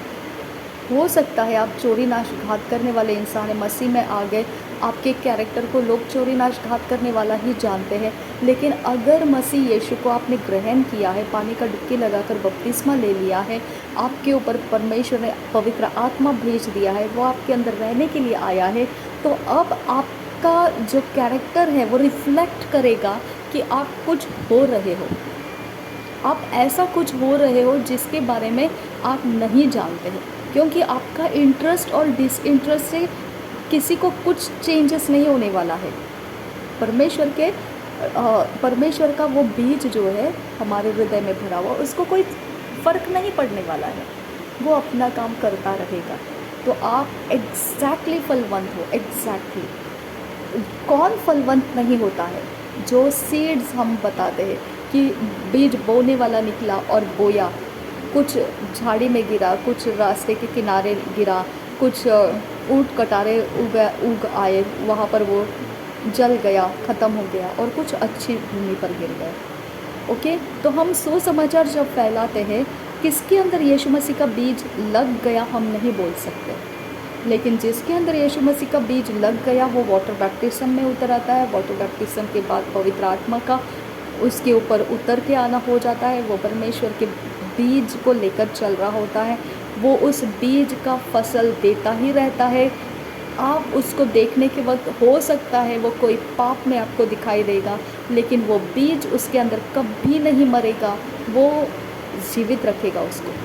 Speaker 1: हो सकता है आप चोरी नाश घात करने वाले इंसान है, मसीह में आ गए, आपके कैरेक्टर को लोग चोरी नाश घात करने वाला ही जानते हैं। लेकिन अगर मसीह यीशु को आपने ग्रहण किया है, पानी का डुबकी लगाकर बपतिस्मा ले लिया है, आपके ऊपर परमेश्वर ने पवित्र आत्मा भेज दिया है, वो आपके अंदर रहने के लिए आया है, तो अब आपका जो कैरेक्टर है वो रिफ्लेक्ट करेगा कि आप कुछ हो रहे हो, आप ऐसा कुछ हो रहे हो जिसके बारे में आप नहीं जानते हैं, क्योंकि आपका इंटरेस्ट और डिसइंटरेस्ट से किसी को कुछ चेंजेस नहीं होने वाला है। परमेश्वर का वो बीज जो है हमारे हृदय में भरा हुआ, उसको कोई फ़र्क नहीं पड़ने वाला है, वो अपना काम करता रहेगा। तो आप एग्जैक्टली फलवंत हो। एग्जैक्टली कौन फलवंत नहीं होता है? जो सीड्स हम बताते हैं कि बीज बोने वाला निकला और बोया, कुछ झाड़ी में गिरा, कुछ रास्ते के किनारे गिरा, कुछ ऊँट कटारे उग आए, वहाँ पर वो जल गया, ख़त्म हो गया, और कुछ अच्छी भूमि पर गिर गए। ओके, तो हम सुसमाचार जब फैलाते हैं, किसके अंदर यीशु मसीह का बीज लग गया हम नहीं बोल सकते, लेकिन जिसके अंदर यीशु मसीह का बीज लग गया वो वाटर बैप्टिज्म में उतर आता है। वाटर बैप्टिज्म के बाद पवित्र आत्मा का उसके ऊपर उतर के आना हो जाता है। वो परमेश्वर के बीज को लेकर चल रहा होता है, वो उस बीज का फसल देता ही रहता है। आप उसको देखने के वक्त हो सकता है वो कोई पाप में आपको दिखाई देगा, लेकिन वो बीज उसके अंदर कभी नहीं मरेगा, वो जीवित रखेगा उसको।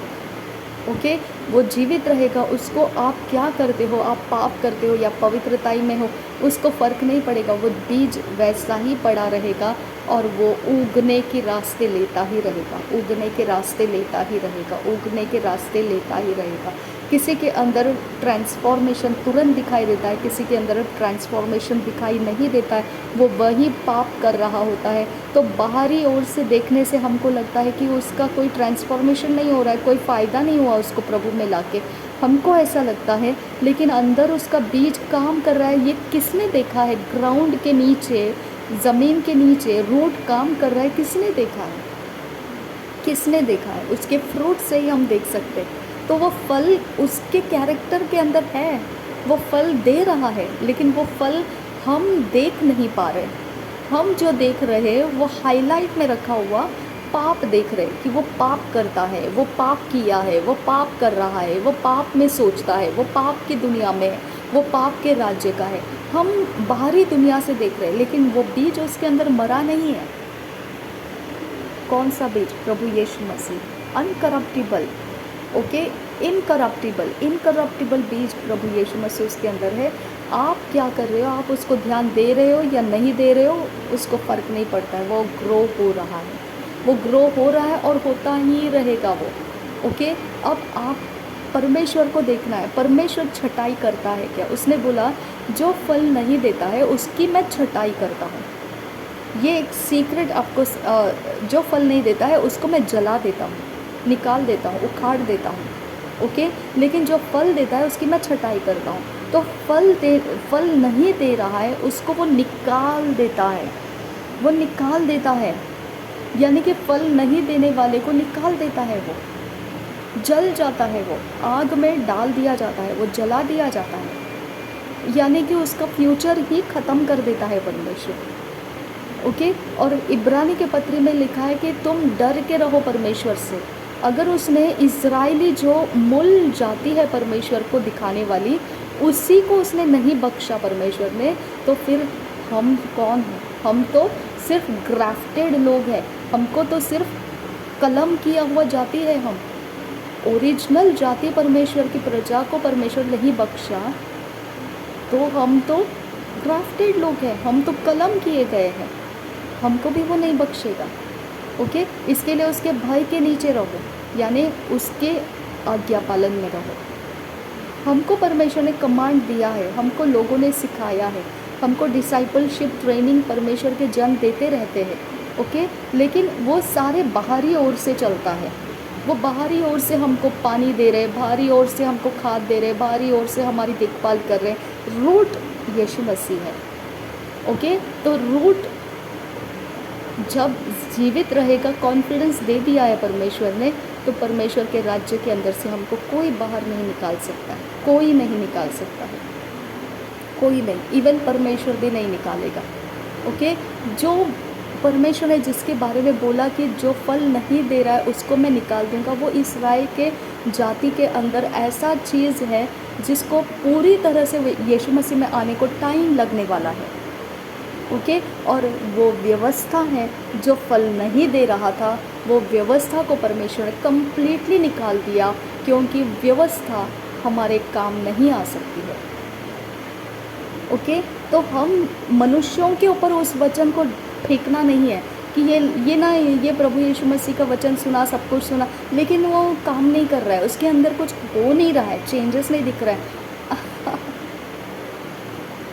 Speaker 1: ओके, वो जीवित रहेगा। उसको आप क्या करते हो, आप पाप करते हो या पवित्रताई में हो, उसको फ़र्क नहीं पड़ेगा, वो बीज वैसा ही पड़ा रहेगा और वो उगने के रास्ते लेता ही रहेगा, उगने के रास्ते लेता ही रहेगा, उगने के रास्ते लेता ही रहेगा। किसी के अंदर ट्रांसफॉर्मेशन तुरंत दिखाई देता है, किसी के अंदर ट्रांसफॉर्मेशन दिखाई नहीं देता है, वो वही पाप कर रहा होता है। तो बाहरी ओर से देखने से हमको लगता है कि उसका कोई ट्रांसफॉर्मेशन नहीं हो रहा है, कोई फ़ायदा नहीं हुआ उसको प्रभु में लाके, हमको ऐसा लगता है, लेकिन अंदर उसका बीज काम कर रहा है। ये किसने देखा है? ग्राउंड के नीचे, ज़मीन के नीचे रूट काम कर रहा है, किसने देखा है? किसने देखा है? उसके फ्रूट से ही हम देख सकते हैं। तो वो फल उसके कैरेक्टर के अंदर है, वो फल दे रहा है, लेकिन वो फल हम देख नहीं पा रहे। हम जो देख रहे हैं वो हाईलाइट में रखा हुआ पाप देख रहे, कि वो पाप करता है, वो पाप किया है, वो पाप कर रहा है, वो पाप में सोचता है, वो पाप की दुनिया में है, वो पाप के राज्य का है। हम बाहरी दुनिया से देख रहे हैं, लेकिन वो बीज उसके अंदर मरा नहीं है। कौन सा बीज? प्रभु यीशु मसीह, अनकरप्टिबल। ओके, इनकरप्टिबल बीज प्रभु यीशु मसीह उसके अंदर है। आप क्या कर रहे हो? आप उसको ध्यान दे रहे हो या नहीं दे रहे हो, उसको फ़र्क नहीं पड़ता है। वो ग्रो हो रहा है, वो ग्रो हो रहा है और होता ही रहेगा वो। ओके, अब आप परमेश्वर को देखना है, परमेश्वर छटाई करता है क्या? उसने बोला जो फल नहीं देता है उसकी मैं छटाई करता हूँ। ये एक सीक्रेट आपको, जो फल नहीं देता है उसको मैं जला देता हूँ, निकाल देता हूँ, उखाड़ देता हूँ। ओके, लेकिन जो फल देता है उसकी मैं छटाई करता हूँ। तो फल नहीं दे रहा है उसको वो निकाल देता है, वो निकाल देता है, यानी कि फल नहीं देने वाले को निकाल देता है, वो जल जाता है, वो आग में डाल दिया जाता है, वो जला दिया जाता है, यानी कि उसका फ्यूचर ही ख़त्म कर देता है परमेश्वर। ओके, और इब्रानी के पत्री में लिखा है कि तुम डर के रहो परमेश्वर से। अगर उसने इज़राइली जो मूल जाति है परमेश्वर को दिखाने वाली, उसी को उसने नहीं बख्शा परमेश्वर ने, तो फिर हम कौन हैं? हम तो सिर्फ ग्राफ्टेड लोग हैं, हमको तो सिर्फ कलम किया हुआ जाति है हम। ओरिजिनल जाति परमेश्वर की प्रजा को परमेश्वर नहीं बख्शा, तो हम तो ग्राफ्टेड लोग हैं, हम तो कलम किए गए हैं, हमको भी वो नहीं बख्शेगा। ओके, इसके लिए उसके भय के नीचे रहो, यानी उसके आज्ञा पालन में रहो। हमको परमेश्वर ने कमांड दिया है, हमको लोगों ने सिखाया है, हमको डिसाइपलशिप ट्रेनिंग परमेश्वर के जन देते रहते हैं। ओके, लेकिन वो सारे बाहरी ओर से चलता है, वो बाहरी ओर से हमको पानी दे रहे, बाहरी ओर से हमको खाद दे रहे, बाहरी ओर से हमारी देखभाल कर रहे। रूट यीशु मसीह है। ओके, तो रूट जब जीवित रहेगा, कॉन्फिडेंस दे दिया है परमेश्वर ने, तो परमेश्वर के राज्य के अंदर से हमको कोई बाहर नहीं निकाल सकता है, कोई नहीं निकाल सकता है, कोई नहीं, इवन परमेश्वर भी नहीं निकालेगा। ओके, जो परमेश्वर ने जिसके बारे में बोला कि जो फल नहीं दे रहा है उसको मैं निकाल दूंगा, वो इस्राएल के जाति के अंदर ऐसा चीज़ है जिसको पूरी तरह से यीशु मसीह में आने को टाइम लगने वाला है। ओके, और वो व्यवस्था है जो फल नहीं दे रहा था, वो व्यवस्था को परमेश्वर ने कम्प्लीटली निकाल दिया, क्योंकि व्यवस्था हमारे काम नहीं आ सकती है। ओके, तो हम मनुष्यों के ऊपर उस वचन को फेंकना नहीं है कि ये प्रभु यीशु मसीह का वचन सुना, सब कुछ सुना, लेकिन वो काम नहीं कर रहा है, उसके अंदर कुछ हो नहीं रहा है, चेंजेस नहीं दिख रहा है।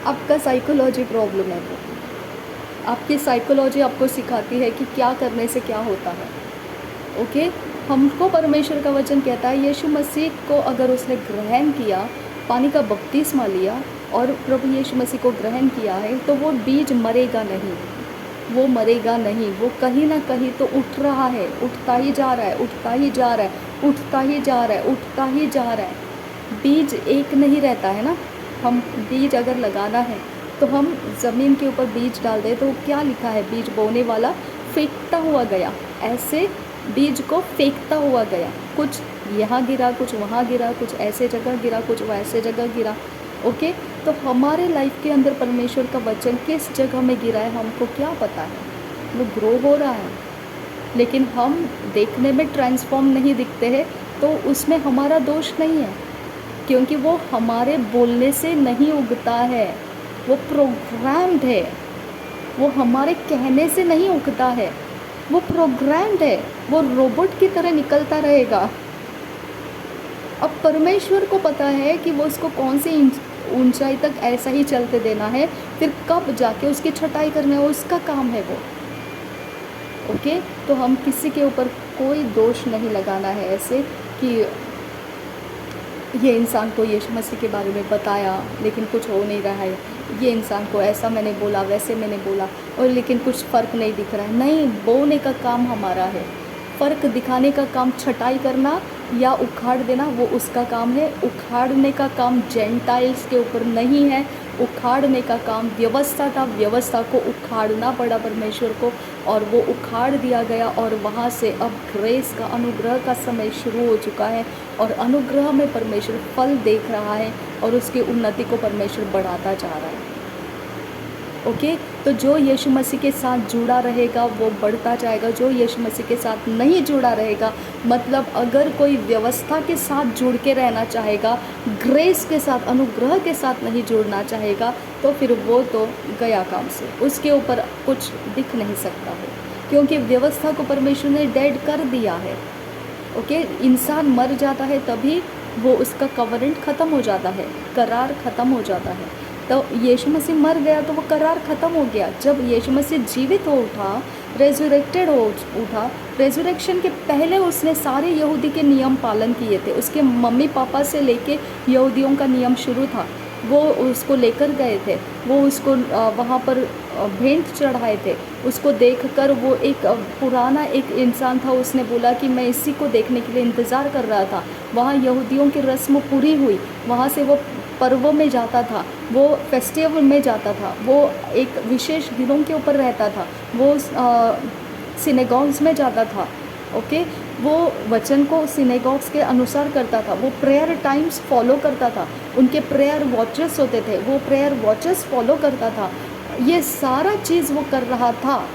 Speaker 1: आपका साइकोलॉजी प्रॉब्लम है, वो आपकी साइकोलॉजी आपको सिखाती है कि क्या करने से क्या होता है। ओके, हमको परमेश्वर का वचन कहता है यीशु मसीह को अगर उसने ग्रहण किया, पानी का बपतिस्मा लिया और प्रभु यीशु मसीह को ग्रहण किया है, तो वो बीज मरेगा नहीं, वो मरेगा नहीं, वो कहीं ना कहीं तो उठ रहा है, उठता ही जा रहा है, उठता ही जा रहा है, उठता ही जा रहा है, उठता ही जा रहा है। बीज एक नहीं रहता है ना। हम बीज अगर लगाना है तो हम ज़मीन के ऊपर बीज डाल दें, तो क्या लिखा है, बीज बोने वाला फेंकता हुआ गया, ऐसे बीज को फेंकता हुआ गया, कुछ यहाँ गिरा, कुछ वहाँ गिरा, कुछ ऐसे जगह गिरा, कुछ वैसे जगह गिरा। ओके, तो हमारे लाइफ के अंदर परमेश्वर का वचन किस जगह में गिरा है हमको क्या पता है, वो ग्रो हो रहा है, लेकिन हम देखने में ट्रांसफॉर्म नहीं दिखते हैं, तो उसमें हमारा दोष नहीं है, क्योंकि वो हमारे बोलने से नहीं उगता है, वो प्रोग्राम्ड है, वो हमारे कहने से नहीं उगता है, वो प्रोग्राम्ड है, वो रोबोट की तरह निकलता रहेगा। अब परमेश्वर को पता है कि वो उसको कौन सी ऊंचाई तक ऐसा ही चलते देना है, फिर कब जाके उसकी छटाई करना है, उसका काम है वो। ओके, तो हम किसी के ऊपर कोई दोष नहीं लगाना है ऐसे कि ये इंसान को यीशु मसीह के बारे में बताया लेकिन कुछ हो नहीं रहा है, ये इंसान को ऐसा मैंने बोला, वैसे मैंने बोला, और लेकिन कुछ फ़र्क नहीं दिख रहा है। नहीं, बोने का काम हमारा है, फ़र्क दिखाने का काम, छटाई करना या उखाड़ देना वो उसका काम है। उखाड़ने का काम जेंटाइल्स के ऊपर नहीं है, उखाड़ने का काम व्यवस्था था, व्यवस्था को उखाड़ना पड़ा परमेश्वर को, और वो उखाड़ दिया गया, और वहाँ से अब ग्रेस का, अनुग्रह का समय शुरू हो चुका है, और अनुग्रह में परमेश्वर फल देख रहा है, और उसकी उन्नति को परमेश्वर बढ़ाता जा रहा है। ओके, तो जो यीशु मसीह के साथ जुड़ा रहेगा वो बढ़ता जाएगा, जो यीशु मसीह के साथ नहीं जुड़ा रहेगा, मतलब अगर कोई व्यवस्था के साथ जुड़ के रहना चाहेगा, ग्रेस के साथ, अनुग्रह के साथ नहीं जुड़ना चाहेगा, तो फिर वो तो गया काम से, उसके ऊपर कुछ दिख नहीं सकता है, क्योंकि व्यवस्था को परमेश्वर ने डेड कर दिया है। ओके, इंसान मर जाता है तभी वो उसका कवरेंट ख़त्म हो जाता है, करार ख़त्म हो जाता है। तो यीशु मसीह मर गया तो वो करार ख़त्म हो गया। जब यीशु मसीह जीवित हो उठा, रेजुरेक्टेड हो उठा, रेजुरेक्शन के पहले उसने सारे यहूदी के नियम पालन किए थे। उसके मम्मी पापा से लेके यहूदियों का नियम शुरू था, वो उसको लेकर गए थे, वो उसको वहाँ पर भेंट चढ़ाए थे। उसको देखकर वो एक पुराना एक इंसान था, उसने बोला कि मैं इसी को देखने के लिए इंतज़ार कर रहा था। वहाँ यहूदियों की रस्म पूरी हुई, वहाँ से वो पर्वों में जाता था, वो फेस्टिवल में जाता था, वो एक विशेष दिनों के ऊपर रहता था, वो सिनेगॉग्स में जाता था। ओके, वो वचन को सिनेगॉग्स के अनुसार करता था, वो प्रेयर टाइम्स फॉलो करता था, उनके प्रेयर वॉचेस होते थे, वो प्रेयर वॉचेस फॉलो करता था। ये सारा चीज़ वो कर रहा था,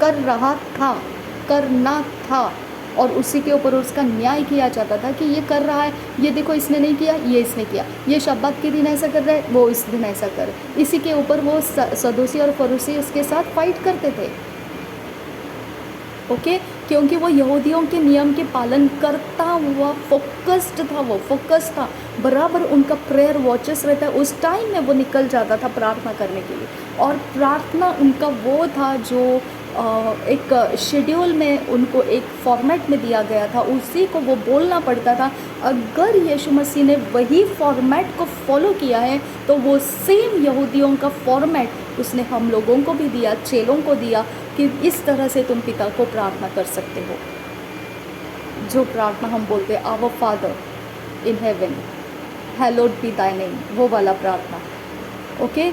Speaker 1: करना था। और उसी के ऊपर उसका न्याय किया जाता था कि ये कर रहा है, ये देखो इसने नहीं किया, ये इसने किया, ये शब्बात के दिन ऐसा कर रहा है, वो इस दिन ऐसा कर रहा है। इसी के ऊपर वो सदूसी और फरूसी उसके साथ फाइट करते थे। ओके, क्योंकि वो यहूदियों के नियम के पालन करता हुआ फोकस्ड था, वो फोकस था, बराबर उनका प्रेयर वॉचेस रहता है। उस टाइम में वो निकल जाता था प्रार्थना करने के लिए, और प्रार्थना उनका वो था जो एक शेड्यूल में उनको एक फॉर्मेट में दिया गया था, उसी को वो बोलना पड़ता था। अगर यीशु मसीह ने वही फॉर्मेट को फॉलो किया है तो वो सेम यहूदियों का फॉर्मेट उसने हम लोगों को भी दिया, चेलों को दिया, कि इस तरह से तुम पिता को प्रार्थना कर सकते हो। जो प्रार्थना हम बोलते हैं our father in heaven hallowed be thy name, वो वाला प्रार्थना। ओके,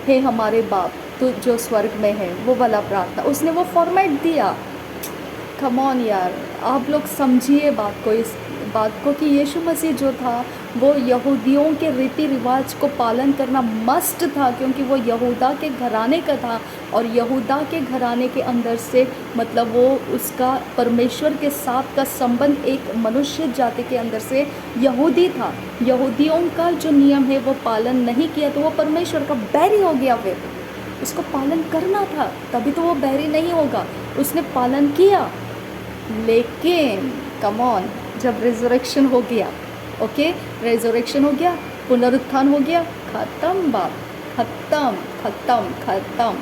Speaker 1: हे हमारे बाप तो जो स्वर्ग में है, वो वाला प्रार्थना उसने वो फॉर्मेट दिया। कम ऑन यार, आप लोग समझिए बात को, इस बात को कि यीशु मसीह जो था वो यहूदियों के रीति रिवाज को पालन करना मस्ट था, क्योंकि वो यहूदा के घराने का था, और यहूदा के घराने के अंदर से मतलब वो उसका परमेश्वर के साथ का संबंध एक मनुष्य जाति के अंदर से यहूदी था। यहूदियों का जो नियम है वो पालन नहीं किया तो वो परमेश्वर का बैरी हो गया। फिर उसको पालन करना था, तभी तो वो बैरी नहीं होगा। उसने पालन किया, लेकिन कम ऑन, जब रिजरेक्शन हो गया, ओके, रिजरेक्शन हो गया, पुनरुत्थान हो गया, ख़त्म बात, ख़त्म ख़त्म ख़त्म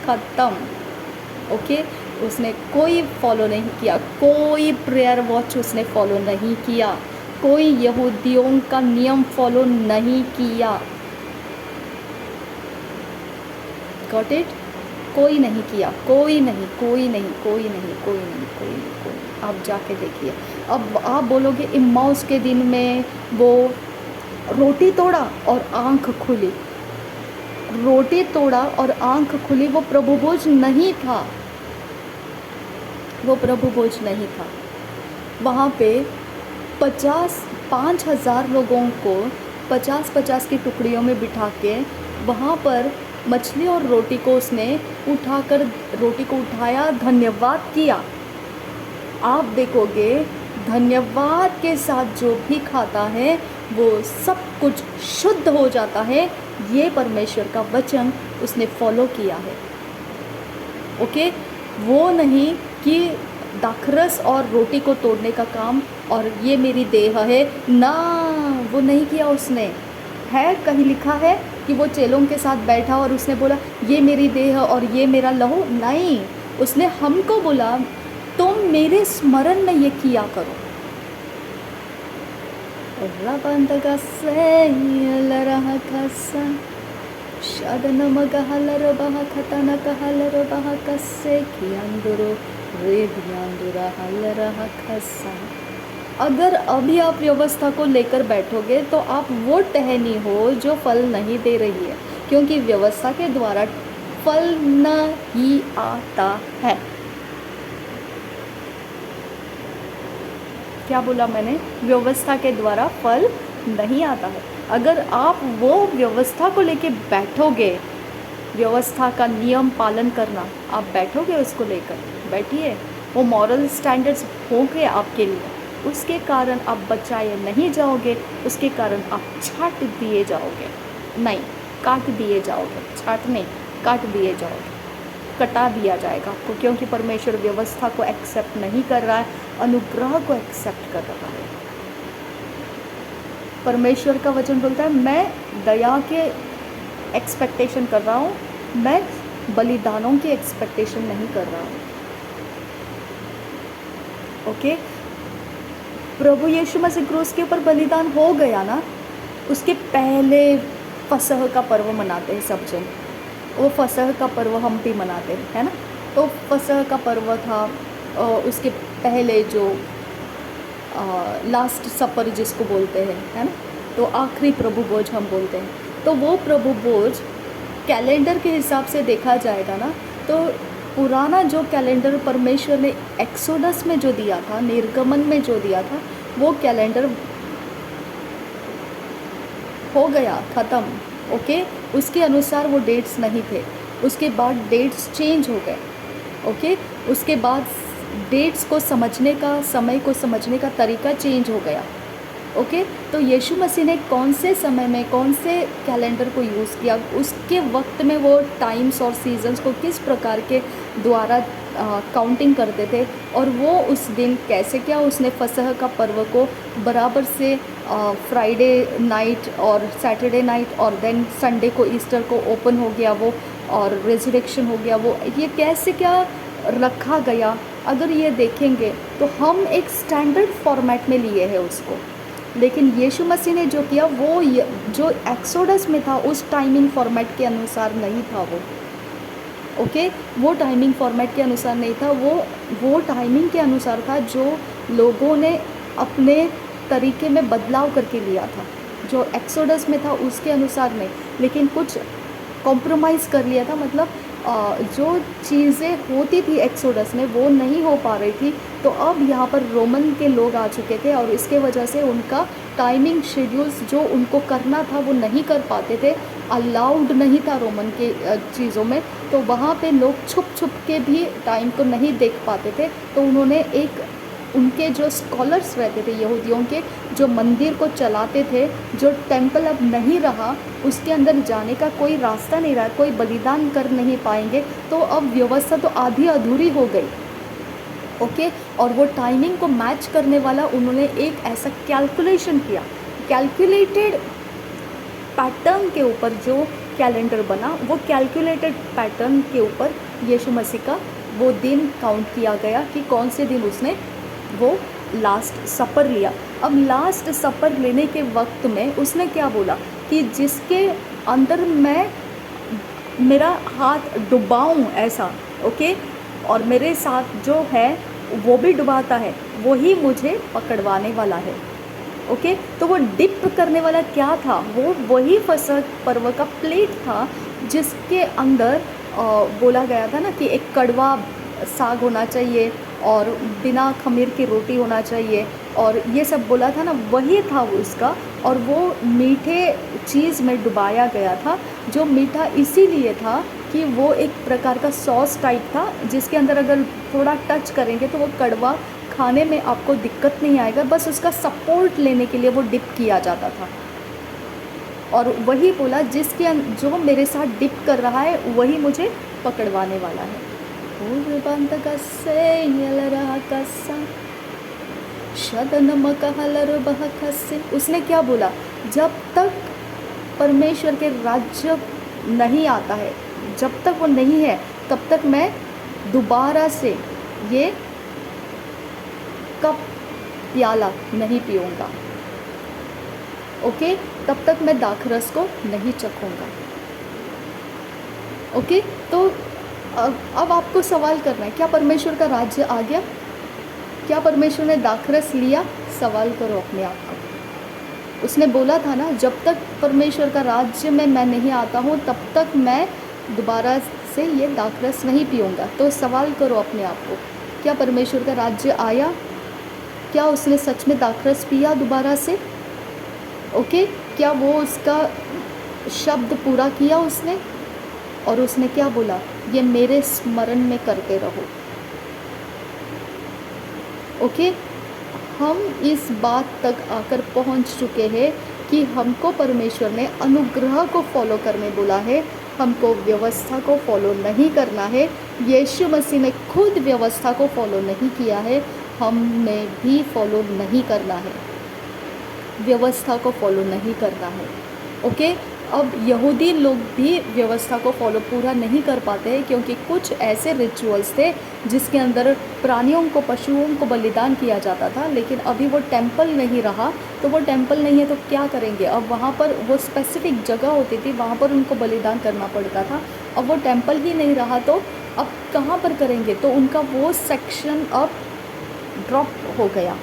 Speaker 1: ख़त्म। ओके, उसने कोई फॉलो नहीं किया, कोई प्रेयर वॉच उसने फॉलो नहीं किया, कोई यहूदियों का नियम फॉलो नहीं किया। Got it? कोई नहीं किया, कोई नहीं, कोई नहीं, कोई नहीं, कोई नहीं, कोई नहीं, कोई नहीं। आप जाके देखिए। अब आप बोलोगे इम्माउस के दिन में वो रोटी तोड़ा और आंख खुली, रोटी तोड़ा और आंख खुली, वो प्रभु भोज नहीं था, वो प्रभु भोज नहीं था। वहाँ पे 5,000 लोगों को 50-50 की टुकड़ियों में बिठा के वहाँ पर मछली और रोटी को उसने उठाकर, रोटी को उठाया, धन्यवाद किया। आप देखोगे धन्यवाद के साथ जो भी खाता है वो सब कुछ शुद्ध हो जाता है। ये परमेश्वर का वचन उसने फॉलो किया है। ओके, वो नहीं कि दाखरस और रोटी को तोड़ने का काम और ये मेरी देह है ना, वो नहीं किया उसने। है कहीं लिखा है कि वो चेलों के साथ बैठा और उसने बोला ये मेरी देह और ये मेरा लहू? नहीं, उसने हमको बोला तुम मेरे स्मरण में ये किया करो। अगर अभी आप व्यवस्था को लेकर बैठोगे तो आप वो टहनी हो जो फल नहीं दे रही है, क्योंकि व्यवस्था के द्वारा फल नहीं आता है। क्या बोला मैंने? व्यवस्था के द्वारा फल नहीं आता है। अगर आप वो व्यवस्था को लेके बैठोगे, व्यवस्था का नियम पालन करना आप बैठोगे, उसको लेकर बैठिए, वो मॉरल स्टैंडर्ड्स होंगे आपके लिए, उसके कारण आप बचाए नहीं जाओगे, उसके कारण आप छाट दिए जाओगे, नहीं काट दिए जाओगे, छाट नहीं काट दिए जाओगे, कटा दिया जाएगा आपको, क्योंकि परमेश्वर व्यवस्था को एक्सेप्ट नहीं कर रहा है, अनुग्रह को एक्सेप्ट कर रहा है। परमेश्वर का वचन बोलता है मैं दया के एक्सपेक्टेशन कर रहा हूँ, मैं बलिदानों की एक्सपेक्टेशन नहीं कर रहा हूँ। ओके, प्रभु यीशु मसीह क्रूस के ऊपर बलिदान हो गया ना, उसके पहले फसह का पर्व मनाते हैं सब जन। वो फसह का पर्व हम भी मनाते हैं, है ना। तो फसह का पर्व था, उसके पहले जो लास्ट सपर जिसको बोलते हैं, है ना, तो आखिरी प्रभु भोज हम बोलते हैं। तो वो प्रभु भोज कैलेंडर के हिसाब से देखा जाएगा ना, तो पुराना जो कैलेंडर परमेश्वर ने एक्सोडस में जो दिया था, निर्गमन में जो दिया था, वो कैलेंडर हो गया, ख़त्म। ओके, उसके अनुसार वो डेट्स नहीं थे, उसके बाद डेट्स चेंज हो गए। ओके, उसके बाद डेट्स को समझने का, समय को समझने का तरीका चेंज हो गया। ओके, तो यीशु मसीह ने कौन से समय में कौन से कैलेंडर को यूज़ किया, उसके वक्त में वो टाइम्स और सीजन्स को किस प्रकार के द्वारा काउंटिंग करते थे, और वो उस दिन कैसे, क्या उसने फसह का पर्व को बराबर से फ्राइडे नाइट और सैटरडे नाइट और देन संडे को ईस्टर को ओपन हो गया वो, और रेजरेक्शन हो गया वो, ये कैसे क्या रखा गया। अगर ये देखेंगे तो हम एक स्टैंडर्ड फॉर्मेट में लिए हैं उसको, लेकिन यीशु मसीह ने जो किया वो जो एक्सोडस में था उस टाइमिंग फॉर्मेट के अनुसार नहीं था वो। ओके, वो टाइमिंग फॉर्मेट के अनुसार नहीं था, वो टाइमिंग के अनुसार था जो लोगों ने अपने तरीके में बदलाव करके लिया था। जो एक्सोडस में था उसके अनुसार नहीं, लेकिन कुछ कॉम्प्रोमाइज़ कर लिया था, मतलब जो चीज़ें होती थी एक्सोडस में वो नहीं हो पा रही थी। तो अब यहाँ पर रोमन के लोग आ चुके थे और इसके वजह से उनका टाइमिंग शेड्यूल्स जो उनको करना था वो नहीं कर पाते थे, अलाउड नहीं था रोमन के चीज़ों में। तो वहाँ पे लोग छुप छुप के भी टाइम को नहीं देख पाते थे। तो उन्होंने एक, उनके जो स्कॉलर्स रहते थे यहूदियों के, जो मंदिर को चलाते थे, जो टेंपल अब नहीं रहा, उसके अंदर जाने का कोई रास्ता नहीं रहा, कोई बलिदान कर नहीं पाएंगे, तो अब व्यवस्था तो आधी अधूरी हो गई। ओके, और वो टाइमिंग को मैच करने वाला उन्होंने एक ऐसा कैलकुलेशन किया, कैलकुलेटेड पैटर्न के ऊपर जो कैलेंडर बना, वो कैलकुलेटेड पैटर्न के ऊपर यीशु मसीह का वो दिन काउंट किया गया कि कौन से दिन उसने वो लास्ट सपर लिया। अब लास्ट सपर लेने के वक्त में उसने क्या बोला कि जिसके अंदर मैं मेरा हाथ डुबाऊं ऐसा, ओके, और मेरे साथ जो है वो भी डुबाता है, वही मुझे पकड़वाने वाला है। ओके, तो वो डिप करने वाला क्या था, वो वही फसह पर्व का प्लेट था जिसके अंदर बोला गया था ना कि एक कड़वा साग होना चाहिए और बिना खमीर की रोटी होना चाहिए, और ये सब बोला था ना, वही था वो उसका। और वो मीठे चीज़ में डुबाया गया था, जो मीठा इसीलिए था कि वो एक प्रकार का सॉस टाइप था जिसके अंदर अगर थोड़ा टच करेंगे तो वो कड़वा, खाने में आपको दिक्कत नहीं आएगा, बस उसका सपोर्ट लेने के लिए वो डिप किया जाता था। और वही बोला जिसके जो मेरे साथ डिप कर रहा है वही मुझे पकड़वाने वाला है। उसने क्या बोला, जब तक परमेश्वर के राज्य नहीं आता है, जब तक वो नहीं है, तब तक मैं दोबारा से ये कप प्याला नहीं पीऊँगा। ओके, तब तक मैं दाखरस को नहीं चखूँगा। ओके, तो अब आपको सवाल करना है, क्या परमेश्वर का राज्य आ गया? क्या परमेश्वर ने दाखरस लिया? सवाल करो अपने आप को। उसने बोला था ना, जब तक परमेश्वर का राज्य में मैं नहीं आता हूँ तब तक मैं दोबारा से ये दाखरस नहीं पीऊँगा। तो सवाल करो अपने आप को, क्या परमेश्वर का राज्य आया? क्या उसने सच में दाखरस पिया दोबारा से? ओके, क्या वो उसका शब्द पूरा किया उसने? और उसने क्या बोला, ये मेरे स्मरण में करते रहो। ओके, हम इस बात तक आकर पहुंच चुके हैं कि हमको परमेश्वर ने अनुग्रह को फॉलो करने बोला है, हमको व्यवस्था को फॉलो नहीं करना है। यीशु मसीह ने खुद व्यवस्था को फॉलो नहीं किया है, हमें भी फॉलो नहीं करना है, व्यवस्था को फॉलो नहीं करना है। ओके, अब यहूदी लोग भी व्यवस्था को फॉलो पूरा नहीं कर पाते हैं, क्योंकि कुछ ऐसे रिचुअल्स थे जिसके अंदर प्राणियों को, पशुओं को बलिदान किया जाता था। लेकिन अभी वो टेंपल नहीं रहा, तो वो टेंपल नहीं है तो क्या करेंगे? अब वहाँ पर वो स्पेसिफिक जगह होती थी, वहाँ पर उनको बलिदान करना पड़ता था। अब वो टेंपल ही नहीं रहा तो अब कहाँ पर करेंगे? तो उनका वो सेक्शन अब ड्रॉप हो गया।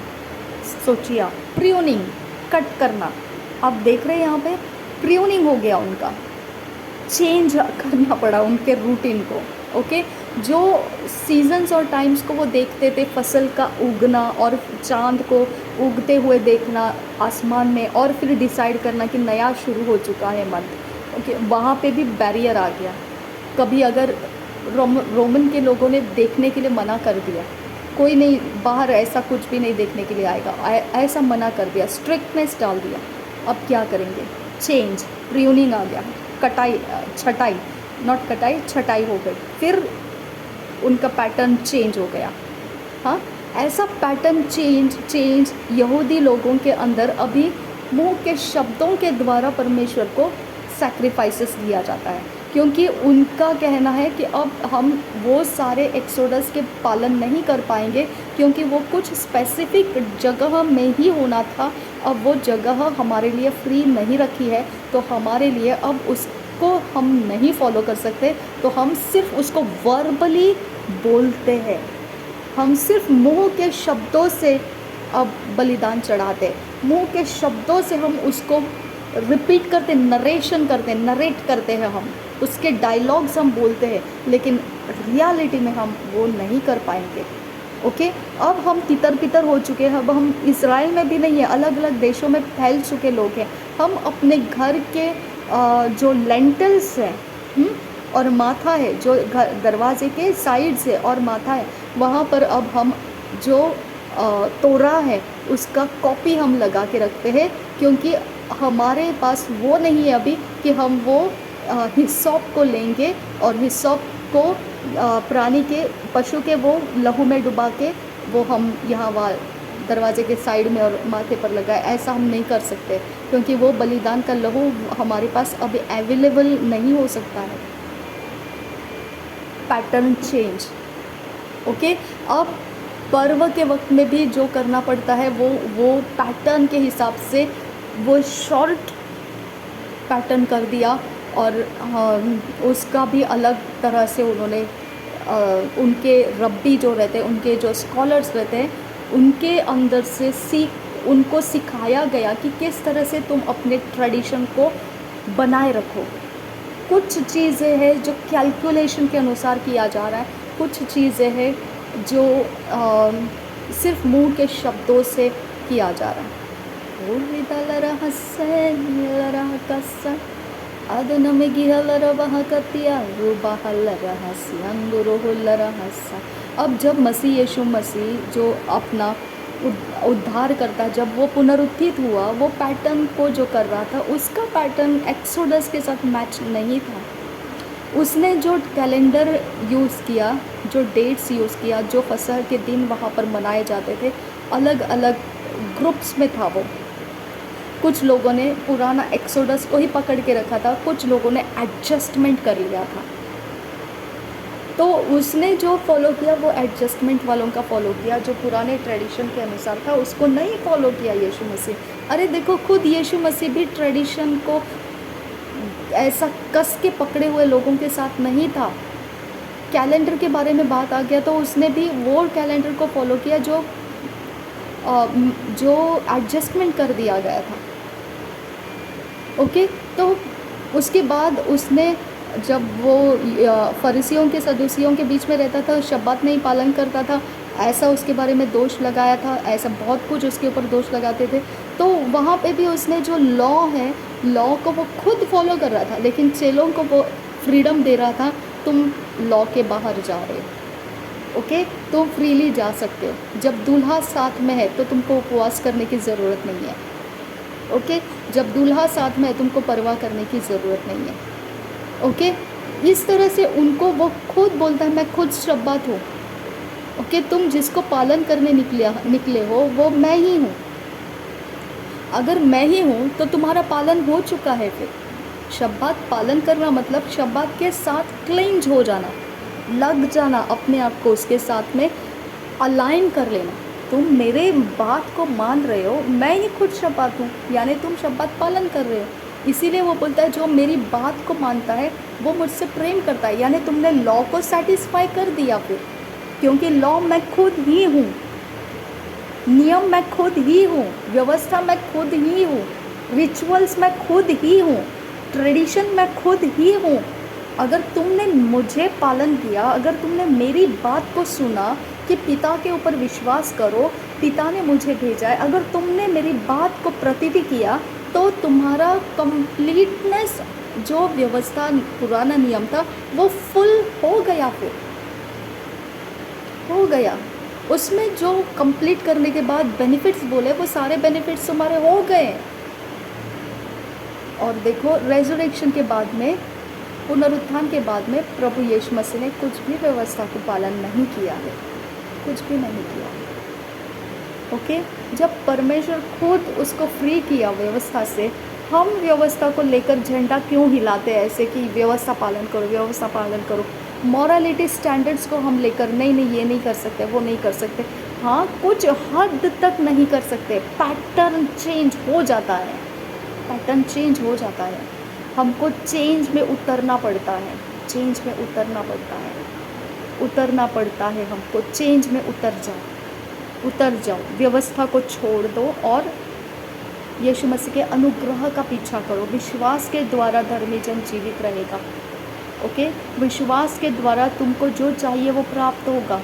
Speaker 1: सोचिए आप, प्रूनिंग, कट करना, आप देख रहे हैं यहाँ पे प्रूनिंग हो गया, उनका चेंज करना पड़ा उनके रूटीन को। ओके, जो सीजन्स और टाइम्स को वो देखते थे, फसल का उगना और चांद को उगते हुए देखना आसमान में, और फिर डिसाइड करना कि नया शुरू हो चुका है मंथ। ओके, वहाँ पे भी बैरियर आ गया। कभी अगर रोमन के लोगों ने देखने के लिए मना कर दिया, कोई नहीं, बाहर ऐसा कुछ भी नहीं देखने के लिए आएगा, ऐसा मना कर दिया, स्ट्रिक्टनेस डाल दिया। अब क्या करेंगे? चेंज, प्रूनिंग आ गया, कटाई, छटाई, नॉट कटाई, छटाई हो गई, फिर उनका पैटर्न चेंज हो गया। हाँ, ऐसा पैटर्न चेंज यहूदी लोगों के अंदर अभी मुंह के शब्दों के द्वारा परमेश्वर को सैक्रिफाइसेस दिया जाता है, क्योंकि उनका कहना है कि अब हम वो सारे एक्सोडस के पालन नहीं कर पाएंगे, क्योंकि वो कुछ स्पेसिफिक जगह में ही होना था। अब वो जगह हमारे लिए फ्री नहीं रखी है, तो हमारे लिए अब उसको हम नहीं फॉलो कर सकते, तो हम सिर्फ उसको वर्बली बोलते हैं, हम सिर्फ मुंह के शब्दों से अब बलिदान चढ़ाते, मुंह के शब्दों से हम उसको रिपीट करते, नरेट करते हैं, हम उसके डायलॉग्स हम बोलते हैं, लेकिन रियलिटी में हम वो नहीं कर पाएंगे। ओके, अब हम तितर बितर हो चुके हैं, अब हम इज़राइल में भी नहीं है, अलग अलग देशों में फैल चुके लोग हैं। हम अपने घर के जो लेंटल्स हैं और माथा है, जो घर दरवाजे के साइड से और माथा है, वहाँ पर अब हम जो तोरा है उसका कॉपी हम लगा के रखते हैं, क्योंकि हमारे पास वो नहीं है अभी कि हम वो हिस्सोप को लेंगे और हिस्सोप को प्राणी के, पशु के वो लहू में डुबा के वो हम यहाँ वहाँ दरवाजे के साइड में और माथे पर लगाए। ऐसा हम नहीं कर सकते, क्योंकि वो बलिदान का लहू हमारे पास अभी अवेलेबल नहीं हो सकता है। Pattern change. ओके, अब पर्व के वक्त में भी जो करना पड़ता है वो पैटर्न के हिसाब से वो शॉर्ट पैटर्न कर दिया, और उसका भी अलग तरह से उन्होंने उनके रब्बी जो रहते हैं, उनके जो स्कॉलर्स रहते हैं, उनके अंदर से उनको सिखाया गया कि किस तरह से तुम अपने ट्रेडिशन को बनाए रखो। कुछ चीज़ें हैं जो कैलकुलेशन के अनुसार किया जा रहा है, कुछ चीज़ें हैं जो सिर्फ मुंह के शब्दों से किया जा रहा है। अब जब मसीह यीशु मसीह जो अपना उद्धार करता, जब वो पुनरुत्थित हुआ, वो पैटर्न को जो कर रहा था, उसका पैटर्न एक्सोडस के साथ मैच नहीं था। उसने जो कैलेंडर यूज़ किया, जो डेट्स यूज़ किया, जो फसह के दिन वहाँ पर मनाए जाते थे, अलग अलग ग्रुप्स में था वो। कुछ लोगों ने पुराना एक्सोडस को ही पकड़ के रखा था, कुछ लोगों ने एडजस्टमेंट कर लिया था। तो उसने जो फॉलो किया वो एडजस्टमेंट वालों का फॉलो किया, जो पुराने ट्रेडिशन के अनुसार था उसको नहीं फॉलो किया यीशु मसीह। अरे देखो, खुद यीशु मसीह भी ट्रेडिशन को ऐसा कस के पकड़े हुए लोगों के साथ नहीं था। कैलेंडर के बारे में बात आ गया तो उसने भी वो कैलेंडर को फॉलो किया जो एडजस्टमेंट कर दिया गया था। ओके, तो उसके बाद उसने, जब वो फरीसियों के सदूसियों के बीच में रहता था, शब्बात नहीं पालन करता था, ऐसा उसके बारे में दोष लगाया था, ऐसा बहुत कुछ उसके ऊपर दोष लगाते थे। तो वहाँ पे भी उसने जो लॉ है, लॉ को वो खुद फॉलो कर रहा था, लेकिन चेलों को वो फ्रीडम दे रहा था, तुम लॉ के बाहर जा रहे हो, ओके, तुम फ्रीली जा सकते हो। जब दूल्हा साथ में है तो तुमको उपवास करने की ज़रूरत नहीं है। ओके, जब दूल्हा साथ में है तुमको परवाह करने की ज़रूरत नहीं है। ओके, इस तरह से उनको वो खुद बोलता है, मैं खुद शब्बात हूँ। ओके, तुम जिसको पालन करने निकले हो वो मैं ही हूँ। अगर मैं ही हूँ तो तुम्हारा पालन हो चुका है। फिर शब्बात पालन करना मतलब शब्बात के साथ क्लेंज हो जाना, लग जाना, अपने आप को उसके साथ में अलाइन कर लेना। तुम मेरे बात को मान रहे हो, मैं ही खुद शब्बात हूँ, यानी तुम शब्बात पालन कर रहे हो। इसीलिए वो बोलता है जो मेरी बात को मानता है वो मुझसे प्रेम करता है, यानी तुमने लॉ को सेटिस्फाई कर दिया। फिर क्योंकि लॉ मैं खुद ही हूँ, नियम मैं खुद ही हूँ, व्यवस्था मैं खुद ही हूँ, रिचुअल्स मैं खुद ही हूँ, ट्रेडिशन मैं खुद ही हूँ। अगर तुमने मुझे पालन किया, अगर तुमने मेरी बात को सुना कि पिता के ऊपर विश्वास करो, पिता ने मुझे भेजा है, अगर तुमने मेरी बात को प्रतिति किया तो तुम्हारा कंप्लीटनेस, जो व्यवस्था पुराना नियम था वो फुल हो गया। फिर हो गया। उसमें जो कंप्लीट करने के बाद बेनिफिट्स बोले, वो सारे बेनिफिट्स तुम्हारे हो गए। और देखो रेजरेक्शन के बाद में, पुनरुत्थान के बाद में प्रभु यीशु मसीह ने कुछ भी व्यवस्था को पालन नहीं किया है, कुछ भी नहीं किया। ओके, जब परमेश्वर खुद उसको फ्री किया व्यवस्था से, हम व्यवस्था को लेकर झंडा क्यों हिलाते हैं ऐसे कि व्यवस्था पालन करो, व्यवस्था पालन करो। मॉरलिटी स्टैंडर्ड्स को हम लेकर नहीं नहीं ये नहीं कर सकते, वो नहीं कर सकते। हाँ, कुछ हद तक नहीं कर सकते, पैटर्न चेंज हो जाता है, पैटर्न चेंज हो जाता है। हमको चेंज में उतरना पड़ता है, चेंज में उतरना पड़ता है, उतरना पड़ता है हमको। चेंज में उतर जाओ, उतर जाओ, व्यवस्था को छोड़ दो और यीशु मसीह के अनुग्रह का पीछा करो। विश्वास के द्वारा धर्मी जन जीवित रहेगा। ओके, विश्वास के द्वारा तुमको जो चाहिए वो प्राप्त होगा।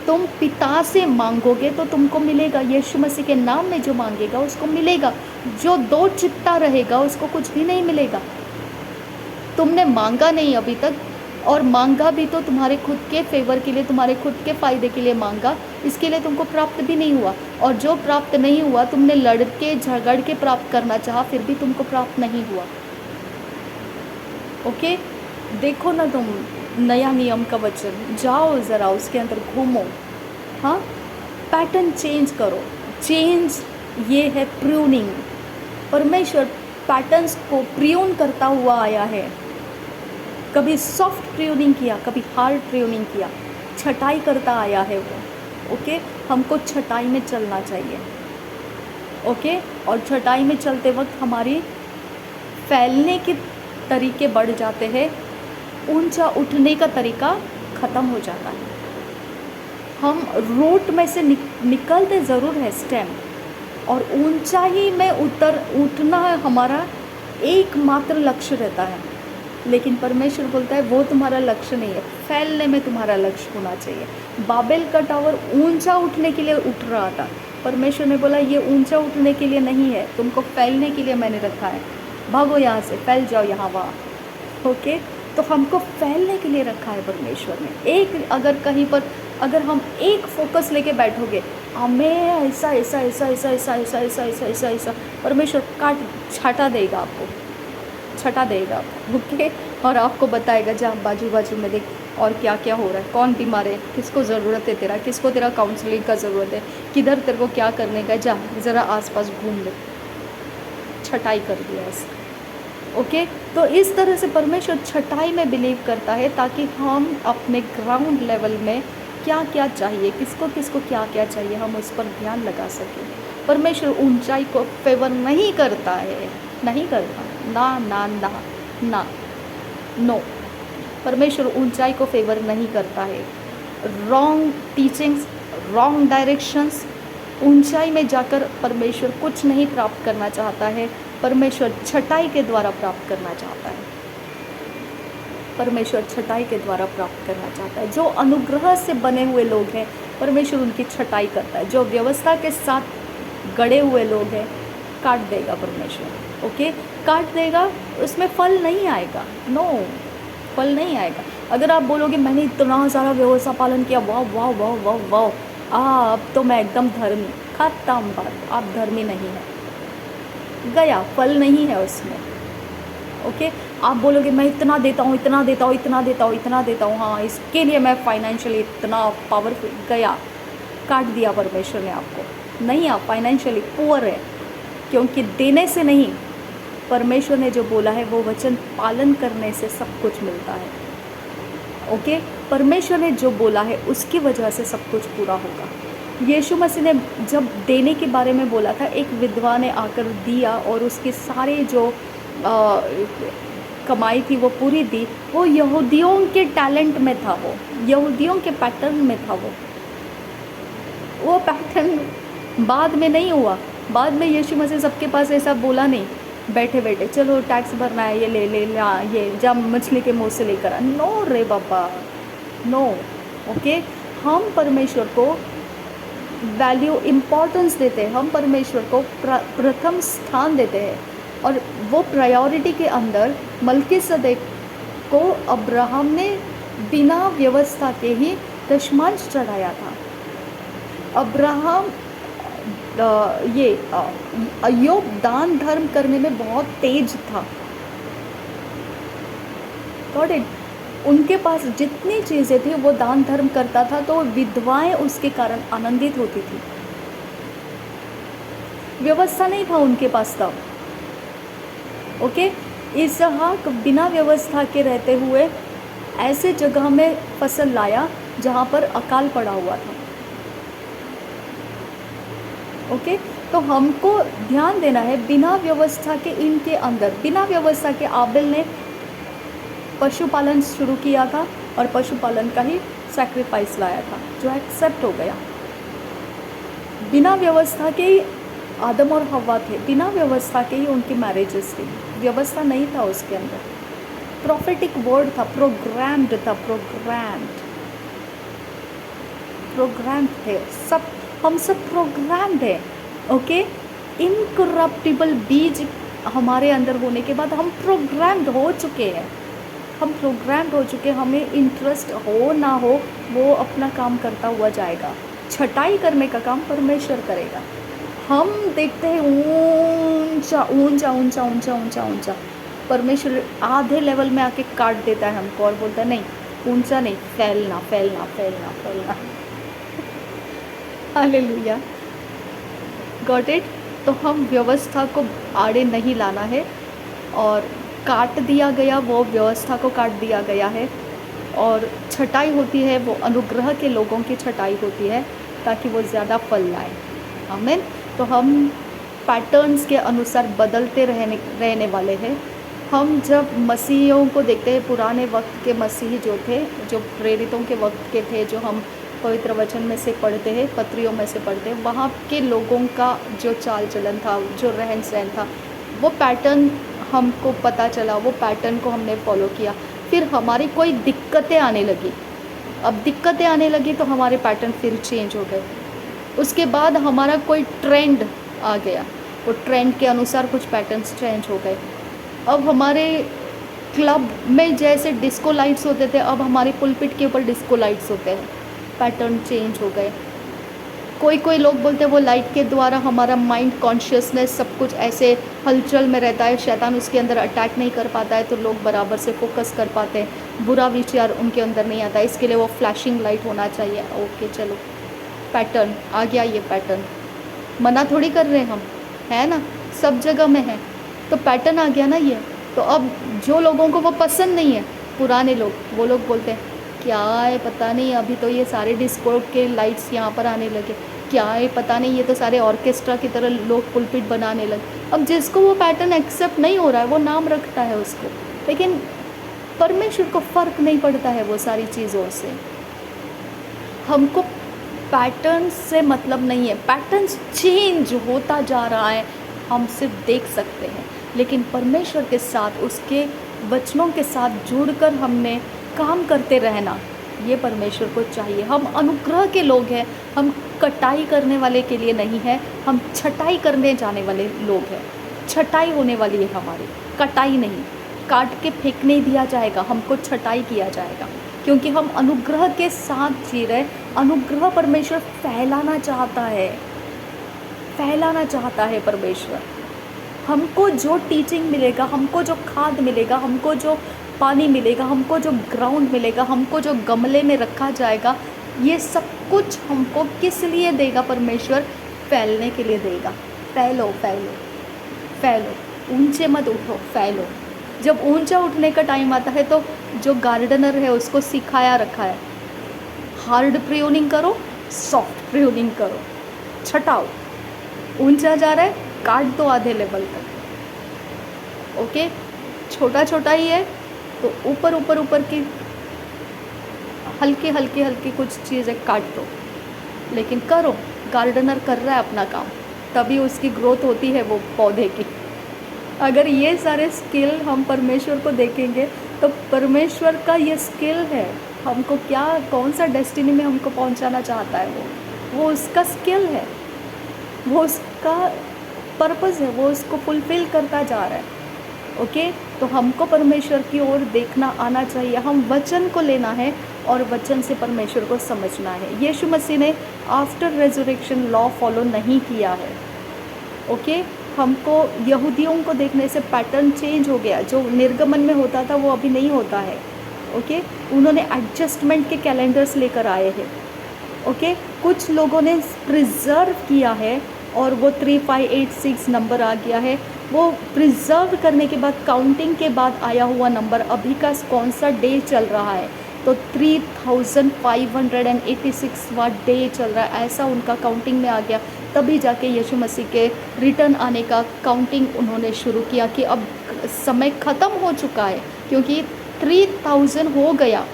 Speaker 1: तुम पिता से मांगोगे तो तुमको मिलेगा। यीशु मसीह के नाम में जो मांगेगा उसको मिलेगा। जो दो चित्ता रहेगा उसको कुछ भी नहीं मिलेगा। तुमने मांगा नहीं अभी तक, और मांगा भी तो तुम्हारे खुद के फेवर के लिए, तुम्हारे खुद के फ़ायदे के लिए मांगा, इसके लिए तुमको प्राप्त भी नहीं हुआ। और जो प्राप्त नहीं हुआ, तुमने लड़के झगड़ के प्राप्त करना चाहा, फिर भी तुमको प्राप्त नहीं हुआ। ओके, देखो ना तुम नया नियम का वचन, जाओ ज़रा उसके अंदर घूमो। हाँ, पैटर्न चेंज करो। चेंज ये है प्रूनिंग। परमेश्वर पैटर्न्स को प्रून करता हुआ आया है। कभी सॉफ्ट प्रूनिंग किया, कभी हार्ड प्रूनिंग किया, छटाई करता आया है वो। ओके, हमको छटाई में चलना चाहिए। ओके, और छटाई में चलते वक्त हमारी फैलने के तरीके बढ़ जाते हैं, ऊंचा उठने का तरीका ख़त्म हो जाता है। हम रूट में से निकलते ज़रूर है स्टेम, और ऊंचाई में उठना हमारा एकमात्र लक्ष्य रहता है। लेकिन परमेश्वर बोलता है वो तुम्हारा लक्ष्य नहीं है, फैलने में तुम्हारा लक्ष्य होना चाहिए। बाबेल का टावर ऊंचा उठने के लिए उठ रहा था, परमेश्वर ने बोला ये ऊंचा उठने के लिए नहीं है, तुमको फैलने के लिए मैंने रखा है। भागो यहाँ से, फैल जाओ यहाँ वहाँ। ओके, तो हमको फैलने के लिए रखा है परमेश्वर ने। एक अगर कहीं पर अगर हम एक फोकस लेके बैठोगे, हमें ऐसा ऐसा ऐसा ऐसा ऐसा ऐसा ऐसा ऐसा ऐसा ऐसा, परमेश्वर काट छाटा देगा आपको, छटा देगा। ओके, और आपको बताएगा जा बाजू बाजू में देख और क्या क्या हो रहा है, कौन बीमार है, किसको ज़रूरत है तेरा, किसको तेरा काउंसलिंग का ज़रूरत है, किधर तेरे को क्या करने का, जा ज़रा आसपास घूम ले। छटाई कर दिया ऐसे। ओके, तो इस तरह से परमेश्वर छटाई में बिलीव करता है, ताकि हम अपने ग्राउंड लेवल में क्या क्या चाहिए, किसको किसको क्या क्या चाहिए, हम उस पर ध्यान लगा सकें। परमेश्वर ऊंचाई को फेवर नहीं करता है, नहीं करता, ना ना ना ना, नो। परमेश्वर ऊंचाई को फेवर नहीं करता है। रॉन्ग टीचिंग्स, रॉन्ग डायरेक्शंस, ऊंचाई में जाकर परमेश्वर कुछ नहीं प्राप्त करना चाहता है। परमेश्वर छटाई के द्वारा प्राप्त करना चाहता है। परमेश्वर छटाई के द्वारा प्राप्त करना चाहता है। जो अनुग्रह से बने हुए लोग हैं, परमेश्वर उनकी छटाई करता है। जो व्यवस्था के साथ गड़े हुए लोग हैं, काट देगा परमेश्वर। ओके, काट देगा, उसमें फल नहीं आएगा। नो, फल नहीं आएगा। अगर आप बोलोगे मैंने इतना सारा व्यवस्था पालन किया, वाह वाह वाह वाह वाह, अब तो मैं एकदम धर्मी, खत्म बात, आप धर्मी नहीं है, गया, फल नहीं है उसमें। ओके, आप बोलोगे मैं इतना देता हूँ, इतना देता हूँ, इतना देता हूँ, इतना देता हूँ, हाँ इसके लिए मैं फाइनेंशियली इतना पावरफुल, गया, काट दिया परमेश्वर ने आपको। नहीं, आप फाइनेंशियली पुअर है, क्योंकि देने से नहीं, परमेश्वर ने जो बोला है वो वचन पालन करने से सब कुछ मिलता है। ओके, परमेश्वर ने जो बोला है उसकी वजह से सब कुछ पूरा होगा। यीशु मसीह ने जब देने के बारे में बोला था, एक विधवा ने आकर दिया और उसकी सारे जो कमाई थी वो पूरी दी। वो यहूदियों के टैलेंट में था, वो यहूदियों के पैटर्न में था। वो पैटर्न बाद में नहीं हुआ। बाद में यीशु मसीह सबके पास ऐसा बोला नहीं, बैठे बैठे चलो टैक्स भरना है, ये ले ले ला, ये जब मछली के मुंह से लेकर आ। नो रे बाबा, नो। ओके, हम परमेश्वर को वैल्यू, इम्पोर्टेंस देते हैं, हम परमेश्वर को प्रथम स्थान देते हैं। और वो प्रायोरिटी के अंदर मल्कीसदेक को अब्राहम ने बिना व्यवस्था के ही दशमांश चढ़ाया था। अब्राहम अय्यूब दान धर्म करने में बहुत तेज था। Got it. उनके पास जितनी चीज़ें थी वो दान धर्म करता था, तो विधवाएं उसके कारण आनंदित होती थी। व्यवस्था नहीं था उनके पास तब। ओके। इसहाक बिना व्यवस्था के रहते हुए ऐसे जगह में फसल लाया जहाँ पर अकाल पड़ा हुआ था। ओके। तो हमको ध्यान देना है, बिना व्यवस्था के इनके अंदर, बिना व्यवस्था के आबिल ने पशुपालन शुरू किया था और पशुपालन का ही सैक्रिफाइस लाया था जो एक्सेप्ट हो गया। बिना व्यवस्था के ही आदम और हव्वा थे, बिना व्यवस्था के ही उनकी मैरिजेस थी। व्यवस्था नहीं था उसके अंदर, प्रोफेटिक वर्ड था, प्रोग्राम्ड था, प्रोग्राम्ड थे सब। हम सब प्रोग्राम्ड है। ओके। इनकरप्टिबल बीज हमारे अंदर होने के बाद हम प्रोग्राम्ड हो चुके हैं। हम प्रोग्राम्ड हो चुके, हमें इंटरेस्ट हो ना हो वो अपना काम करता हुआ जाएगा। छटाई करने का काम परमेश्वर करेगा। हम देखते हैं ऊंचा ऊंचा ऊंचा ऊंचा ऊंचा ऊंचा, परमेश्वर आधे लेवल में आके काट देता है हमको और बोलता है नहीं, ऊंचा नहीं, फैलना फैलना फैलना फैलना। हालेलुया। Got it. तो हम व्यवस्था को आड़े नहीं लाना है, और काट दिया गया, वो व्यवस्था को काट दिया गया है। और छटाई होती है वो अनुग्रह के लोगों की छटाई होती है ताकि वो ज़्यादा फल लाए। आमीन। तो हम पैटर्न्स के अनुसार बदलते रहने वाले हैं। हम जब मसीहियों को देखते हैं, पुराने वक्त के मसीही जो थे, जो प्रेरितों के वक्त के थे, जो हम पवित्र वचन में से पढ़ते हैं, पत्रियों में से पढ़ते हैं, वहाँ के लोगों का जो चाल चलन था, जो रहन सहन था, वो पैटर्न हमको पता चला, वो पैटर्न को हमने फॉलो किया। फिर हमारी कोई दिक्कतें आने लगी, अब दिक्कतें आने लगी तो हमारे पैटर्न फिर चेंज हो गए। उसके बाद हमारा कोई ट्रेंड आ गया, वो ट्रेंड के अनुसार कुछ पैटर्न्स चेंज हो गए। अब हमारे क्लब में जैसे डिस्को लाइट्स होते थे, अब हमारे पुलपिट के ऊपर डिस्को लाइट्स होते हैं। पैटर्न चेंज हो गए। कोई लोग बोलते हैं वो लाइट के द्वारा हमारा माइंड कॉन्शियसनेस सब कुछ ऐसे हलचल में रहता है, शैतान उसके अंदर अटैक नहीं कर पाता है, तो लोग बराबर से फोकस कर पाते हैं, बुरा विचार उनके अंदर नहीं आता, इसके लिए वो फ्लैशिंग लाइट होना चाहिए। ओके चलो, पैटर्न आ गया। ये पैटर्न मना थोड़ी कर रहे हैं हम, है ना, सब जगह में है, तो पैटर्न आ गया ना ये। तो अब जो लोगों को वो पसंद नहीं है, पुराने लोग, वो लोग बोलते हैं क्या है पता नहीं, अभी तो ये सारे डिस्को के लाइट्स यहाँ पर आने लगे, क्या है पता नहीं, ये तो सारे ऑर्केस्ट्रा की तरह लोग पुलपिट बनाने लगे। अब जिसको वो पैटर्न एक्सेप्ट नहीं हो रहा है वो नाम रखता है उसको, लेकिन परमेश्वर को फ़र्क नहीं पड़ता है वो सारी चीज़ों से। हमको पैटर्न से मतलब नहीं है, पैटर्न्स चेंज होता जा रहा है, हम सिर्फ देख सकते हैं, लेकिन परमेश्वर के साथ, उसके वचनों के साथ जुड़कर हमने काम करते रहना, ये परमेश्वर को चाहिए। हम अनुग्रह के लोग हैं, हम कटाई करने वाले के लिए नहीं है, हम छटाई करने जाने वाले लोग हैं। छटाई होने वाली है हमारी, कटाई नहीं। काट के फेंक नहीं दिया जाएगा, हमको छटाई किया जाएगा, क्योंकि हम अनुग्रह के साथ जी रहे। अनुग्रह परमेश्वर फैलाना चाहता है, फैलाना चाहता है परमेश्वर। हमको जो टीचिंग मिलेगा, हमको जो खाद मिलेगा, हमको जो पानी मिलेगा, हमको जो ग्राउंड मिलेगा, हमको जो गमले में रखा जाएगा, ये सब कुछ हमको किस लिए देगा परमेश्वर? फैलने के लिए देगा। फैलो फैलो फैलो, ऊंचे मत उठो, फैलो। जब ऊंचा उठने का टाइम आता है तो जो गार्डनर है उसको सिखाया रखा है, हार्ड प्रूनिंग करो, सॉफ्ट प्रूनिंग करो, छटाओ। ऊंचा जा रहा है, काट दो आधे लेवल तक। ओके, छोटा छोटा ही है तो ऊपर ऊपर ऊपर की हल्के हल्के हल्के कुछ चीज़ें काट दो, लेकिन करो। गार्डनर कर रहा है अपना काम, तभी उसकी ग्रोथ होती है वो पौधे की। अगर ये सारे स्किल हम परमेश्वर को देखेंगे तो परमेश्वर का ये स्किल है, हमको क्या, कौन सा डेस्टिनी में हमको पहुंचाना चाहता है, वो उसका स्किल है, वो उसका पर्पस है, वो उसको फुलफ़िल करता जा रहा है। ओके, तो हमको परमेश्वर की ओर देखना आना चाहिए, हम वचन को लेना है और वचन से परमेश्वर को समझना है। यीशु मसीह ने आफ्टर रेजरेक्शन लॉ फॉलो नहीं किया है। ओके, हमको यहूदियों को देखने से पैटर्न चेंज हो गया, जो निर्गमन में होता था वो अभी नहीं होता है। ओके, उन्होंने एडजस्टमेंट के कैलेंडर्स लेकर आए हैं। ओके, कुछ लोगों ने प्रिजर्व किया है और वो 3586 नंबर आ गया है। वो प्रिजर्व करने के बाद, काउंटिंग के बाद आया हुआ नंबर अभी का कौन सा डे चल रहा है, तो 3586वां डे चल रहा है, ऐसा उनका काउंटिंग में आ गया। तभी जाके यीशु मसीह के रिटर्न आने का काउंटिंग उन्होंने शुरू किया कि अब समय ख़त्म हो चुका है, क्योंकि 3000 हो गया।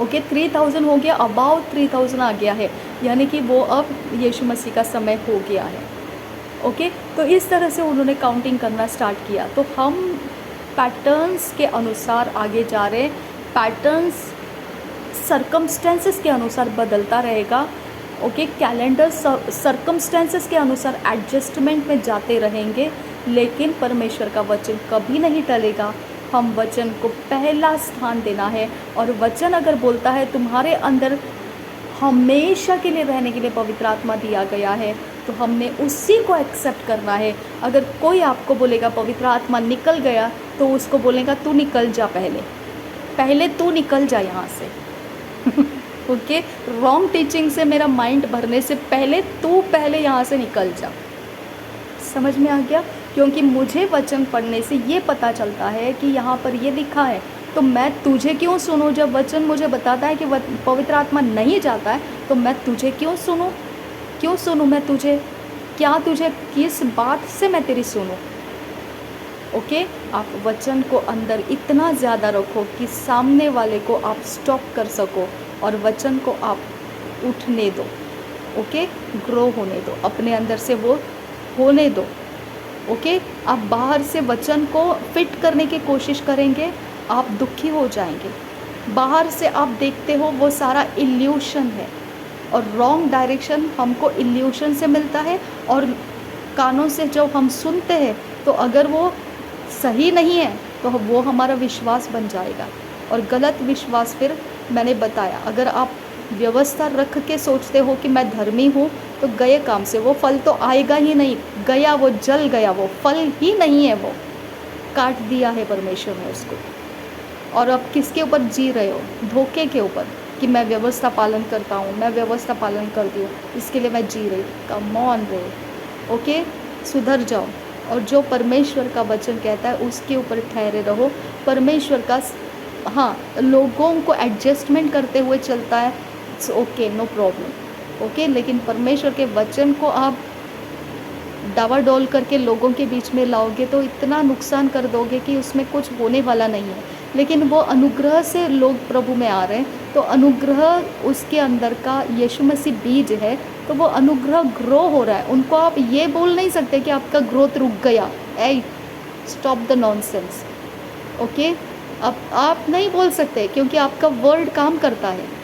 Speaker 1: ओके, 3000 हो गया, अबाउट 3000 आ गया है, यानी कि वो अब यीशु मसीह का समय हो गया है। ओके, तो इस तरह से उन्होंने काउंटिंग करना स्टार्ट किया। तो हम पैटर्न्स के अनुसार आगे जा रहे हैं, पैटर्न्स सर्कमस्टेंसेस के अनुसार बदलता रहेगा। ओके, कैलेंडर सर्कमस्टेंसेस के अनुसार एडजस्टमेंट में जाते रहेंगे, लेकिन परमेश्वर का वचन कभी नहीं टलेगा। हम वचन को पहला स्थान देना है, और वचन अगर बोलता है तुम्हारे अंदर हमेशा के लिए रहने के लिए पवित्र आत्मा दिया गया है, तो हमने उसी को एक्सेप्ट करना है। अगर कोई आपको बोलेगा पवित्र आत्मा निकल गया, तो उसको बोलेगा तू निकल जा, पहले तू निकल जा यहाँ से। ओके, रॉन्ग टीचिंग से मेरा माइंड भरने से पहले तू पहले यहाँ से निकल जा। समझ में आ गया? क्योंकि मुझे वचन पढ़ने से ये पता चलता है कि यहाँ पर ये लिखा है, तो मैं तुझे क्यों सुनूं? जब वचन मुझे बताता है कि पवित्र आत्मा नहीं जाता है, तो मैं तुझे क्यों सुनूं? क्यों सुनूं मैं तुझे? क्या तुझे, किस बात से मैं तेरी सुनूं? ओके, आप वचन को अंदर इतना ज़्यादा रखो कि सामने वाले को आप स्टॉप कर सको, और वचन को आप उठने दो। ओके, ग्रो होने दो, अपने अंदर से वो होने दो। ओके, आप बाहर से वचन को फिट करने की कोशिश करेंगे, आप दुखी हो जाएंगे। बाहर से आप देखते हो वो सारा इल्यूशन है, और रॉन्ग डायरेक्शन हमको इल्यूशन से मिलता है, और कानों से जब हम सुनते हैं तो अगर वो सही नहीं है तो वो हमारा विश्वास बन जाएगा, और गलत विश्वास फिर मैंने बताया, अगर आप व्यवस्था रख के सोचते हो कि मैं धर्मी हूँ, तो गए काम से वो फल तो आएगा ही नहीं। गया, वो जल गया, वो फल ही नहीं है, वो काट दिया है परमेश्वर ने उसको। और अब किसके ऊपर जी रहे हो? धोखे के ऊपर, कि मैं व्यवस्था पालन करता हूँ, मैं व्यवस्था पालन करती हूँ, इसके लिए मैं जी रही। कम ऑन रे। ओके, सुधर जाओ, और जो परमेश्वर का वचन कहता है उसके ऊपर ठहरे रहो। परमेश्वर का, हाँ, लोगों को एडजस्टमेंट करते हुए चलता है, it's okay, no problem. Okay, लेकिन परमेश्वर के वचन को आप डावाडोल करके लोगों के बीच में लाओगे तो इतना नुकसान कर दोगे कि उसमें कुछ होने वाला नहीं है। लेकिन वो अनुग्रह से लोग प्रभु में आ रहे हैं, तो अनुग्रह उसके अंदर का यीशु मसीह बीज है, तो वो अनुग्रह ग्रो हो रहा है। उनको आप ये बोल नहीं सकते कि आपका ग्रोथ रुक गया। ए, स्टॉप द नॉनसेंस। ओके, अब आप नहीं बोल सकते, क्योंकि आपका वर्ड काम करता है।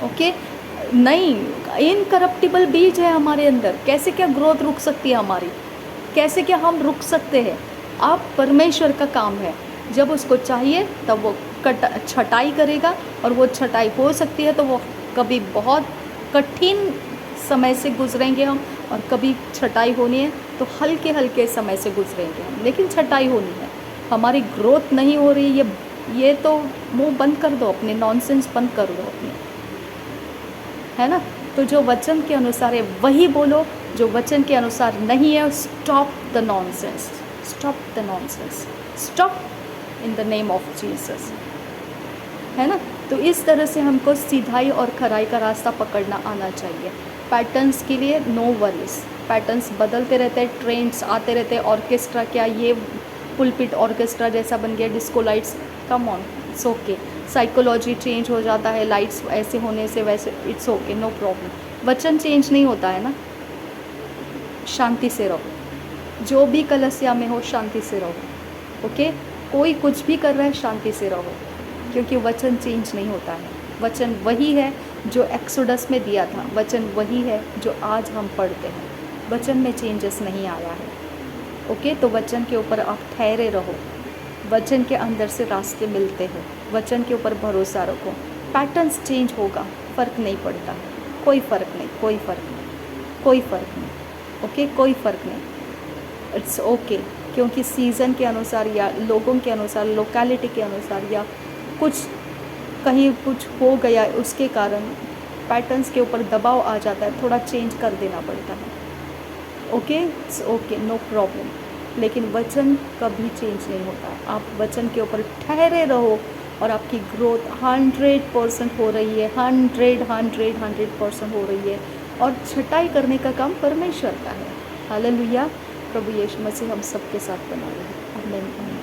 Speaker 1: ओके, नहीं, इनकरप्टिबल बीज है हमारे अंदर, कैसे क्या ग्रोथ रुक सकती है हमारी? कैसे क्या हम रुक सकते हैं? आप, परमेश्वर का काम है, जब उसको चाहिए तब वो छटाई करेगा, और वो छटाई हो सकती है तो वो कभी बहुत कठिन समय से गुजरेंगे हम, और कभी छटाई होनी है तो हल्के हल्के समय से गुजरेंगे हम, लेकिन छटाई होनी है। हमारी ग्रोथ नहीं हो रही, ये तो मुँह बंद कर दो, अपने नॉनसेंस बंद कर दो अपने, है ना? तो जो वचन के अनुसार है वही बोलो, जो वचन के अनुसार नहीं है, stop the nonsense, stop the nonsense, stop in the name of Jesus, है ना? तो इस तरह से हमको सीधाई और खराई का रास्ता पकड़ना आना चाहिए। पैटर्न्स के लिए नो वरीज, पैटर्न्स बदलते रहते हैं, ट्रेंड्स आते रहते हैं। ऑर्केस्ट्रा, क्या ये पुलपिट ऑर्केस्ट्रा जैसा बन गया, disco lights, come on, it's okay. Psychology change हो जाता है, लाइट्स ऐसे होने से वैसे, इट्स ओके, नो प्रॉब्लम। वचन चेंज नहीं होता है ना। शांति से रहो, जो भी कलसिया में हो शांति से रहो। ओके, कोई कुछ भी कर रहा है शांति से रहो, क्योंकि वचन चेंज नहीं होता है। वचन वही है जो एक्सोडस में दिया था, वचन वही है जो आज हम पढ़ते हैं। वचन में चेंजेस नहीं आया है। ओके, तो वचन के ऊपर आप ठहरे रहो, वचन के अंदर से रास्ते मिलते हैं, वचन के ऊपर भरोसा रखो। पैटर्न्स चेंज होगा, फ़र्क नहीं पड़ता, कोई फ़र्क नहीं, कोई फ़र्क नहीं, कोई फ़र्क नहीं, ओके, कोई फ़र्क नहीं, इट्स ओके। क्योंकि सीज़न के अनुसार या लोगों के अनुसार, लोकेलिटी के अनुसार, या कुछ कहीं कुछ हो गया उसके कारण पैटर्न्स के ऊपर दबाव आ जाता है, थोड़ा चेंज कर देना पड़ता है, okay, it's okay, no problem. लेकिन वचन कभी चेंज नहीं होता है, आप वचन के ऊपर ठहरे रहो और आपकी ग्रोथ 100% हो रही है, 100% हो रही है। और छटाई करने का काम परमेश्वर का है। हालेलुया। प्रभु यीशु मसीह हम सबके साथ बना रहे। आमीन।